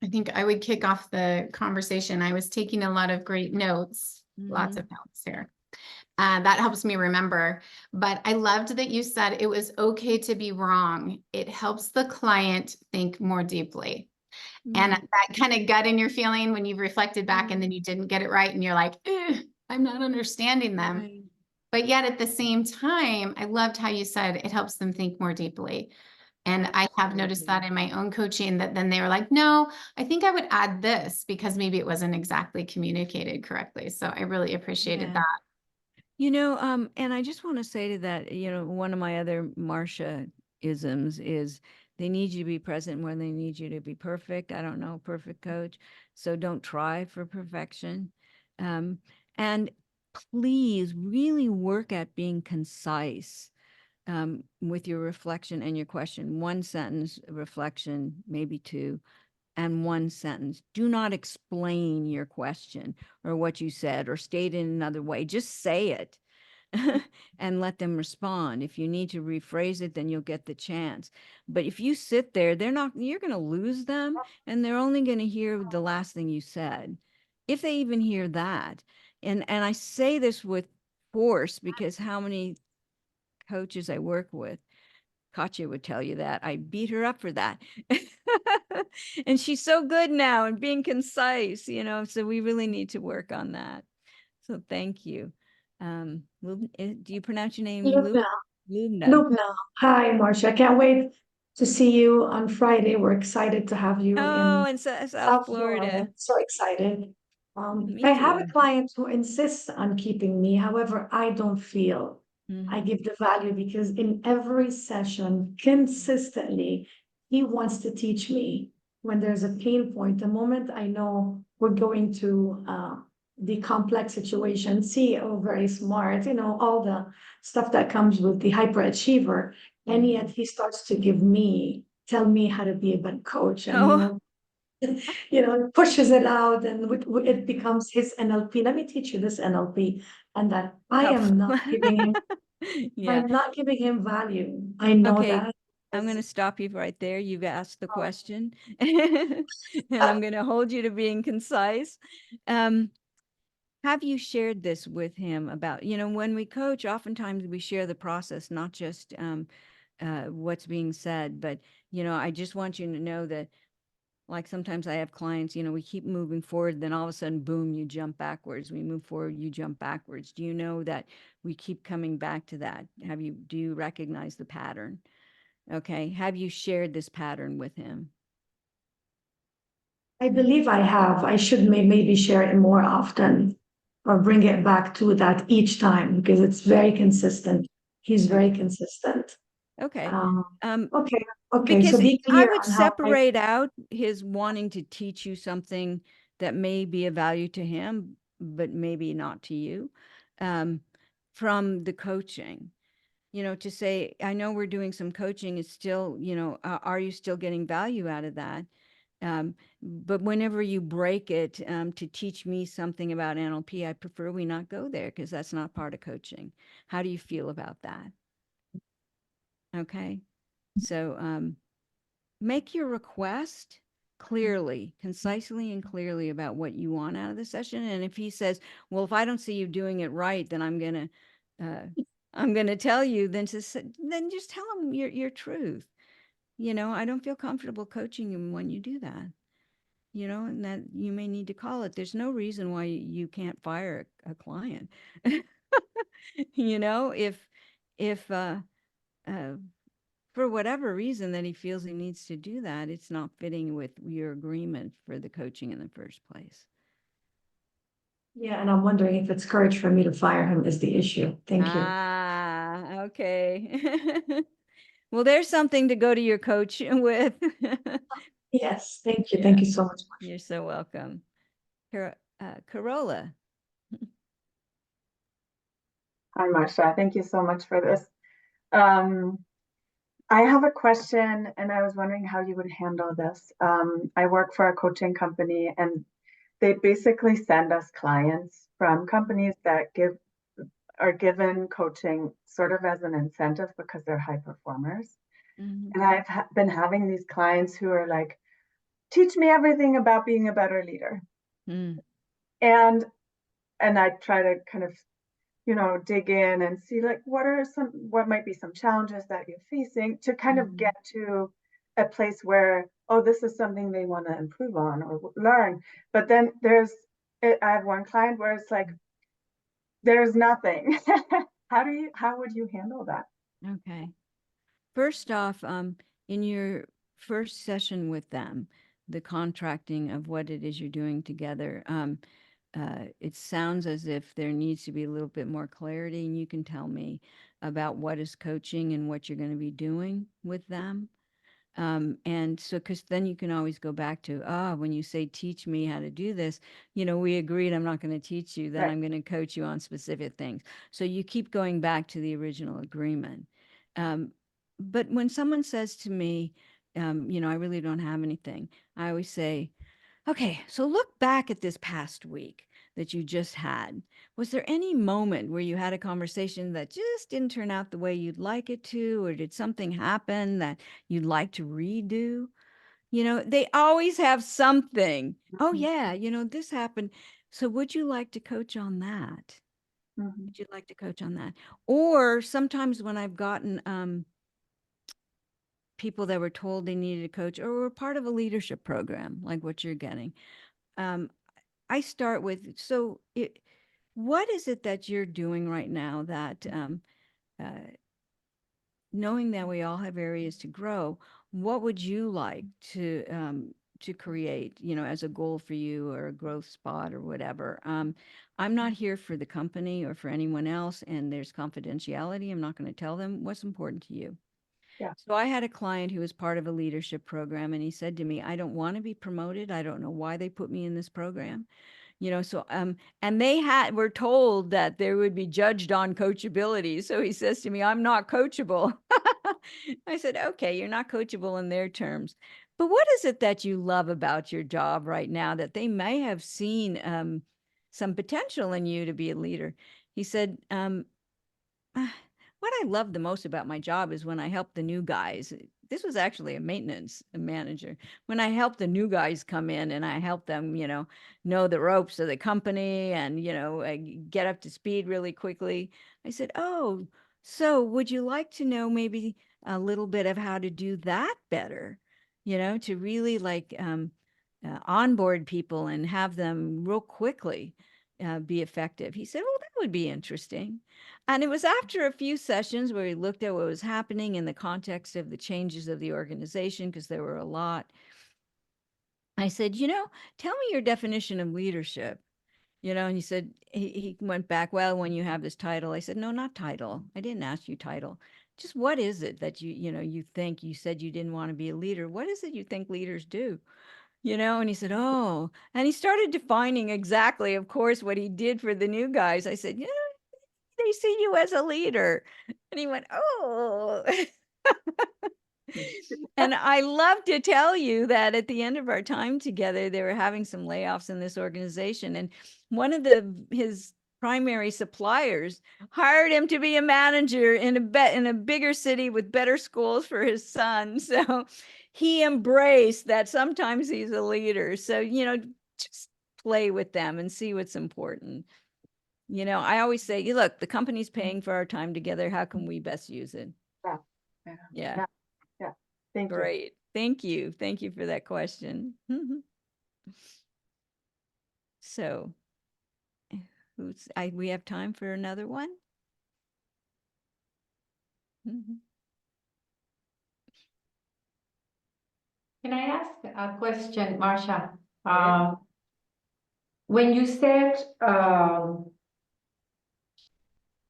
I think I would kick off the conversation. I was taking a lot of great notes, lots of notes here. That helps me remember. But I loved that you said it was okay to be wrong. It helps the client think more deeply. And Mm, that kind of gut in your feeling when you've reflected back and then you didn't get it right and you're like, I'm not understanding them. right. But yet at the same time, I loved how you said it helps them think more deeply. And I have noticed that in my own coaching, that then they were like, no, I think I would add this because maybe it wasn't exactly communicated correctly. So I really appreciated Yeah. that. You know, and I just want to say to that, you know, one of my other Marcia isms is they need you to be present when they need you to be perfect. I don't know, perfect coach. So don't try for perfection. And please really work at being concise with your reflection and your question. One sentence reflection, maybe two, and one sentence. Do not explain your question or what you said or state it in another way. Just say it and let them respond. If you need to rephrase it, then you'll get the chance. But if you sit there, you're going to lose them and they're only going to hear the last thing you said, if they even hear that. And I say this with force because how many coaches I work with, Katya would tell you that. I beat her up for that. And she's so good now and being concise, you know, so we really need to work on that. So thank you. Do you pronounce your name Luke? Lubna. Lubna. Lubna. Hi, Marcia. I can't wait to see you on Friday. We're excited to have you Oh, in in South South Florida. Florida. So excited. Me I have a too. client who insists on keeping me. However, I don't feel I Mhm. give the value because in every session, consistently, he wants to teach me when there's a pain point. The moment I know we're going to the complex situation, CEO, very smart, you know, all the stuff that comes with the hyperachiever. And yet he starts to tell me how to be a better coach. And, Oh, pushes it out and it becomes his NLP. Let me teach you this NLP. And that yeah. I'm not giving him value. I know Okay. that. I'm going to stop you right there. You've asked the question and I'm going to hold you to being concise. Have you shared this with him about, you know, when we coach, oftentimes we share the process, not just what's being said, but, you know, I just want you to know that, like sometimes I have clients, you know, we keep moving forward, then all of a sudden, boom, you jump backwards. We move forward, you jump backwards. Do you know that we keep coming back to that? Do you recognize the pattern? Okay. Have you shared this pattern with him? I believe I have. I should maybe share it more often or bring it back to that each time because it's very consistent. He's very Okay. consistent. Okay. Um, Um, okay. Okay. because So be I clear would on how I separate out his wanting to teach you something that may be of value to him, but maybe not to you, um, from the coaching. You know, to say, I know we're doing some coaching, it's still, you know, are you still getting value out of that? But whenever you break it to teach me something about NLP, I prefer we not go there because that's not part of coaching. How do you feel about that? Okay. So make your request clearly, concisely and clearly about what you want out of the session. And if he says, well, if I don't see you doing it right, then I'm gonna tell you, then just tell him your truth. You know, I don't feel comfortable coaching him when you do that. You know, and that you may need to call it. There's no reason why you can't fire a client. You know, if uh, for whatever reason that he feels he needs to do that, it's not fitting with your agreement for the coaching in the first place. Yeah, and I'm wondering if it's courage for me to fire him is the issue. Thank you. Ah, okay. Well, there's something to go to your coach with. Yes, thank you. Yeah, Thank you so much. you're so welcome. Carola. Hi, Marcia. Thank you so much for this. I have a question, and I was wondering how you would handle this. I work for a coaching company, and they basically send us clients from companies that are given coaching sort of as an incentive because they're high performers. Mhm. And I've been having these clients who are like, teach me everything about being a better leader. Mm. And I try to kind of dig in and see like what might be some challenges that you're facing to kind of get to a place where, oh, this is something they want to improve on or learn. But then I have one client where it's like, there's nothing. How would you handle that? Okay. First off, in your first session with them, the contracting of what it is you're doing together, it sounds as if there needs to be a little bit more clarity, and you can tell me about what is coaching and what you're going to be doing with them. And so, because then you can always go back to, when you say, teach me how to do this, we agreed I'm not going to teach you, then Right. I'm going to coach you on specific things. So you keep going back to the original agreement. But when someone says to me, I really don't have anything, I always say, okay, so look back at this past week that you just had. Was there any moment where you had a conversation that just didn't turn out the way you'd like it to, or did something happen that you'd like to redo? They always have something. Oh, Mhm. yeah, this happened. So would you like to coach on that? Mhm. Would you like to coach on that? Or sometimes when I've gotten people that were told they needed a coach or were part of a leadership program, like what you're getting, I start with, what is it that you're doing right now that, uh, knowing that we all have areas to grow, what would you like to create, as a goal for you or a growth spot or whatever? I'm not here for the company or for anyone else, and there's confidentiality. I'm not going to tell them what's important to you. Yeah. So I had a client who was part of a leadership program, and he said to me, I don't want to be promoted. I don't know why they put me in this program. And they were told that they would be judged on coachability. So he says to me, I'm not coachable. I said, okay, you're not coachable in their terms. But what is it that you love about your job right now that they may have seen some potential in you to be a leader? He said, what I love the most about my job is when I help the new guys. This was actually a maintenance manager. When I help the new guys come in and I help them, know the ropes of the company and, get up to speed really quickly. I said, oh, so would you like to know maybe a little bit of how to do that better, to really like onboard people and have them real quickly be effective? He said, well, that would be interesting. And it was after a few sessions where we looked at what was happening in the context of the changes of the organization, because there were a lot. I said, tell me your definition of leadership. And he said, he went back, well, when you have this title. I said, no, not title. I didn't ask you title. Just what is it that you think? You said you didn't want to be a leader. What is it you think leaders do? And he said, oh, and he started defining exactly, of course, what he did for the new guys. I said, they see you as a leader. And he went, oh. And I love to tell you that at the end of our time together, they were having some layoffs in this organization. And one of his primary suppliers hired him to be a manager in a bigger city with better schools for his son. So he embraced that sometimes he's a leader. So, just play with them and see what's important. I always say, look, the company's paying for our time together. How can we best use it? Yeah. Yeah. Yeah. Thank you. Great. Thank you. Thank you for that question. So, we have time for another one? Mhm. Can I ask a question, Marcia? Yeah. When you said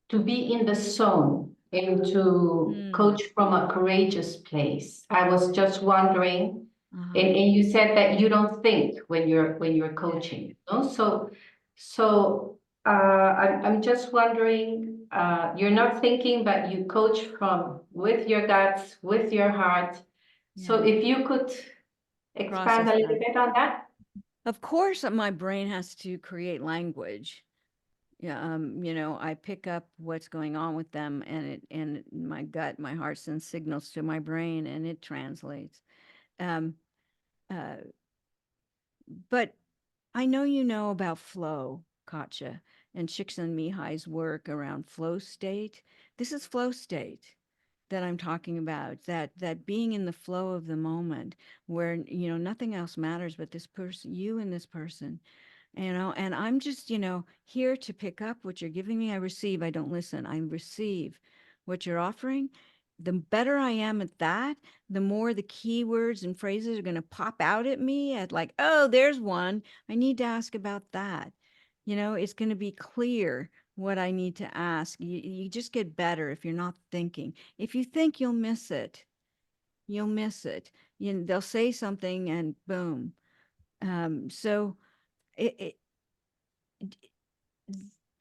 to be in the zone and to coach from a courageous place, I was just wondering, and you said that you don't think when you're coaching, no? I'm just wondering, you're not thinking, but you coach from with your guts, with your heart. So Yeah. if you could expand Process a little that. bit on that. Of course, my brain has to create language. Yeah, I pick up what's going on with them, and my gut, my heart sends signals to my brain, and it translates. Um, but I know about flow, Katja, and Csikszentmihalyi's work around flow state. This is flow state that I'm talking about, that being in the flow of the moment where, nothing else matters but this person, you and this person, and I'm just, here to pick up what you're giving me. I receive, I don't listen. I receive what you're offering. The better I am at that, the more the keywords and phrases are going to pop out at me at like, oh, there's one. I need to ask about that. It's going to be clear what I need to ask. You just get better if you're not thinking. If you think, you'll miss it. You'll miss it. They'll say something and boom. So it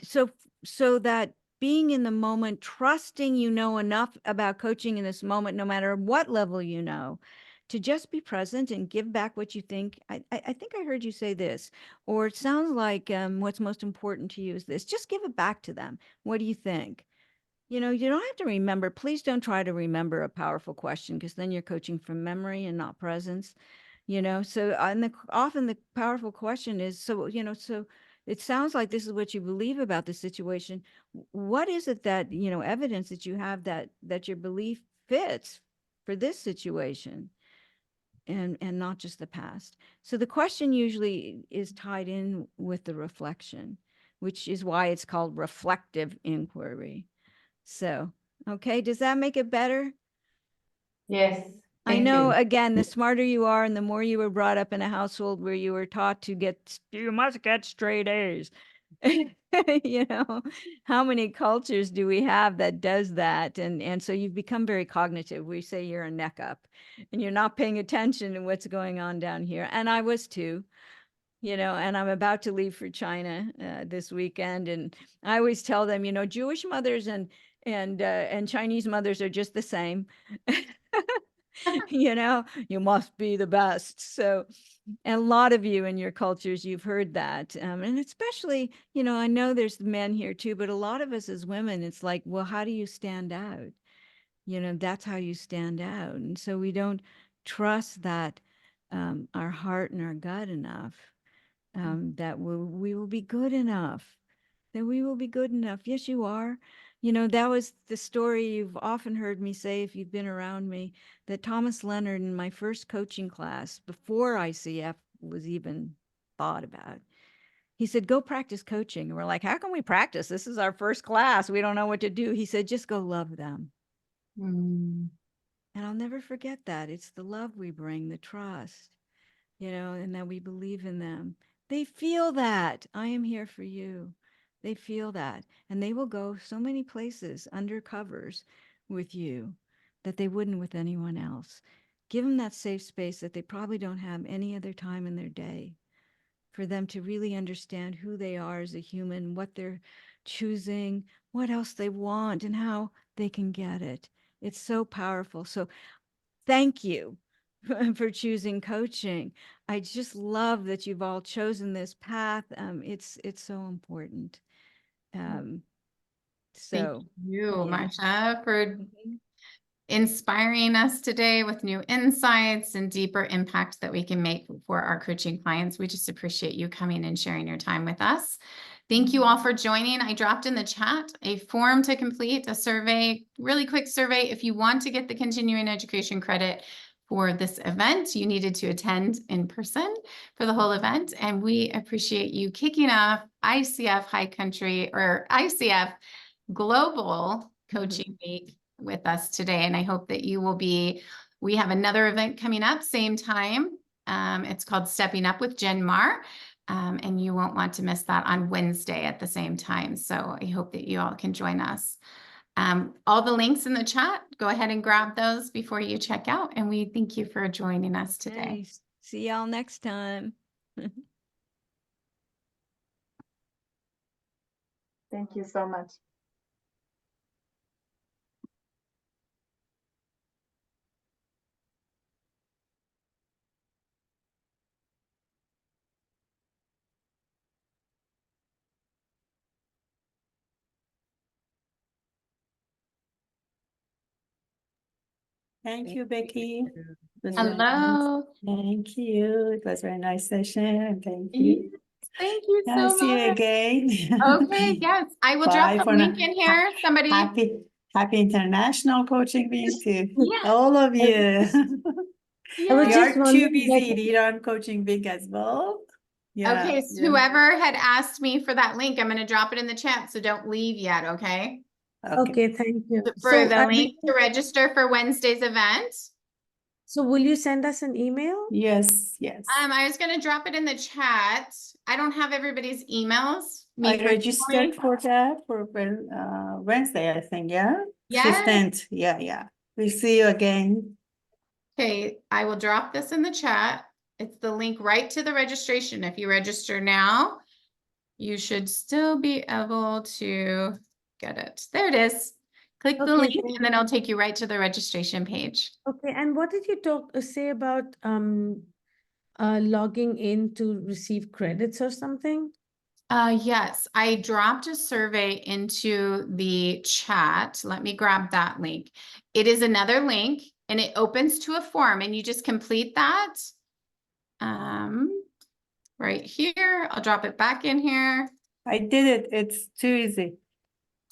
so so that being in the moment, trusting enough about coaching in this moment, no matter what level to just be present and give back what you think. I think I heard you say this, or it sounds like what's most important to you is this. Just give it back to them. What do you think? You don't have to remember. Please don't try to remember a powerful question, because then you're coaching from memory and not presence. So often the powerful question is, so it sounds like this is what you believe about the situation. What is it that, evidence that you have that your belief fits for this situation, and not just the past? So the question usually is tied in with the reflection, which is why it's called reflective inquiry. So, okay, does that make it better? Yes, I thank know, you. again, the smarter you are and the more you were brought up in a household where you were taught you must get straight A's. How many cultures do we have that does that? And so you've become very cognitive. We say you're a neck up and you're not paying attention to what's going on down here. And I was too. And I'm about to leave for China this weekend. And I always tell them, Jewish mothers and Chinese mothers are just the same. You must be the best. So, and a lot of you in your cultures, you've heard that. And especially, I know there's men here too, but a lot of us as women, it's like, well, how do you stand out? That's how you stand out. And so we don't trust that our heart and our gut enough, that we will be good enough, that we will be good enough. Yes, you are. That was the story you've often heard me say if you've been around me, that Thomas Leonard in my first coaching class, before ICF was even thought about, he said, go practice coaching. And we're like, how can we practice? This is our first class. We don't know what to do. He said, just go love them. Mm. And I'll never forget that. It's the love we bring, the trust, and that we believe in them. They feel that I am here for you. They feel that, and they will go so many places under covers with you that they wouldn't with anyone else. Give them that safe space that they probably don't have any other time in their day, for them to really understand who they are as a human, what they're choosing, what else they want, and how they can get it. It's so powerful. So thank you for choosing coaching. I just love that you've all chosen this path. It's so important. Thank So you, yeah. Marcia, for inspiring us today with new insights and deeper impact that we can make for our coaching clients. We just appreciate you coming and sharing your time with us. Thank you all for joining. I dropped in the chat a form to complete, a survey, really quick survey. If you want to get the continuing education credit for this event, you needed to attend in person for the whole event. And we appreciate you kicking off ICF High Country, or ICF Global Coaching Week with us today. And I hope that you will be, we have another event coming up, same time. It's called Stepping Up with Jen Marr. And you won't want to miss that on Wednesday at the same time. So I hope that you all can join us. All the links in the chat, go ahead and grab those before you check out. And we thank you for joining us today. Okay. See y'all next time. Thank you so much. Thank you, Becky. It was very nice. Hello. Thank you. It was a very nice session. Thank you. Thank you I'll so see you much. again. Okay, yes, I will drop Bye the for now. link in here. Somebody, Happy International Coaching Week to yeah, all of you. I was We yeah. are just too wondering, busy. like, We run Coaching Week as well. Yeah. Okay, so whoever had asked me for that link, I'm gonna drop it in the chat, so don't leave yet, okay? okay, thank you. For the I link to will- register for Wednesday's event. So will you send us an email? Yes, yes. I was gonna drop it in the chat. I don't have everybody's emails. I Me registered personally. for that for Wednesday, I think, yeah? Yes. 15th, yeah. We'll see you again. Okay, I will drop this in the chat. It's the link right to the registration. If you register now, you should still be able to get it. There it is. Click the Okay, link thank and then it'll take you right to the registration page. Okay, and what did you say about logging in to receive credits or something? Yes, I dropped a survey into the chat. Let me grab that link. It is another link and it opens to a form and you just complete that. Right here. I'll drop it back in here. I did it. It's too easy.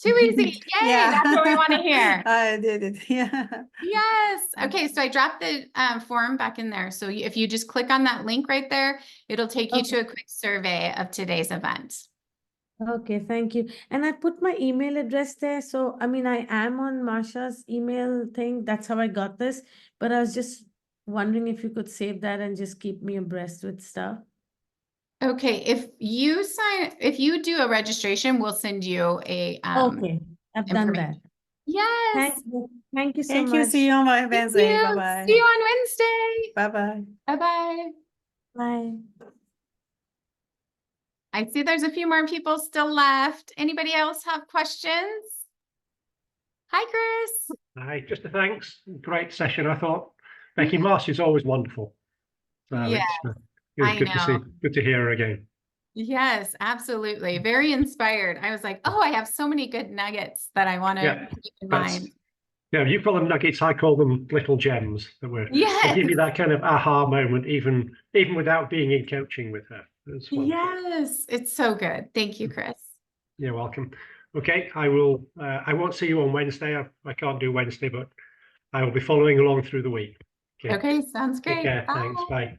Too easy. Yay, Yeah. that's what we want to hear. I did it. Yeah. Yes. Okay, so I dropped the form back in there. So if you just click on that link right there, it'll take you to a quick survey of today's event. Okay, thank you. And I put my email address there. So, I mean, I am on Marcia's email thing. That's how I got this. But I was just wondering if you could save that and just keep me abreast with stuff. Okay, if you do a registration, we'll send you a Okay, I've done information. that. Yes. Thank you so Thank you. much. See you on Thank Wednesday. you. Bye-bye. See you on Wednesday. Bye-bye. Bye-bye. Bye. I see there's a few more people still left. Anybody else have questions? Hi, Chris. Hi, just a thanks. Great session, I thought. Becky, Marcia's always wonderful. So Yes, it was I good to see, know. good to hear her again. Yes, absolutely. Very inspired. I was like, oh, I have so many good nuggets that I want to Yeah, keep in that's, mind. yeah, you call them nuggets, I call them little gems that were they Yes. give you that kind of aha moment, even without being in coaching with her. It's wonderful. Yes, it's so good. Thank you, Chris. You're welcome. Okay, I won't see you on Wednesday. I can't do Wednesday, but I will be following along through the week. Okay, sounds Take great. care. Bye. Thanks. Bye.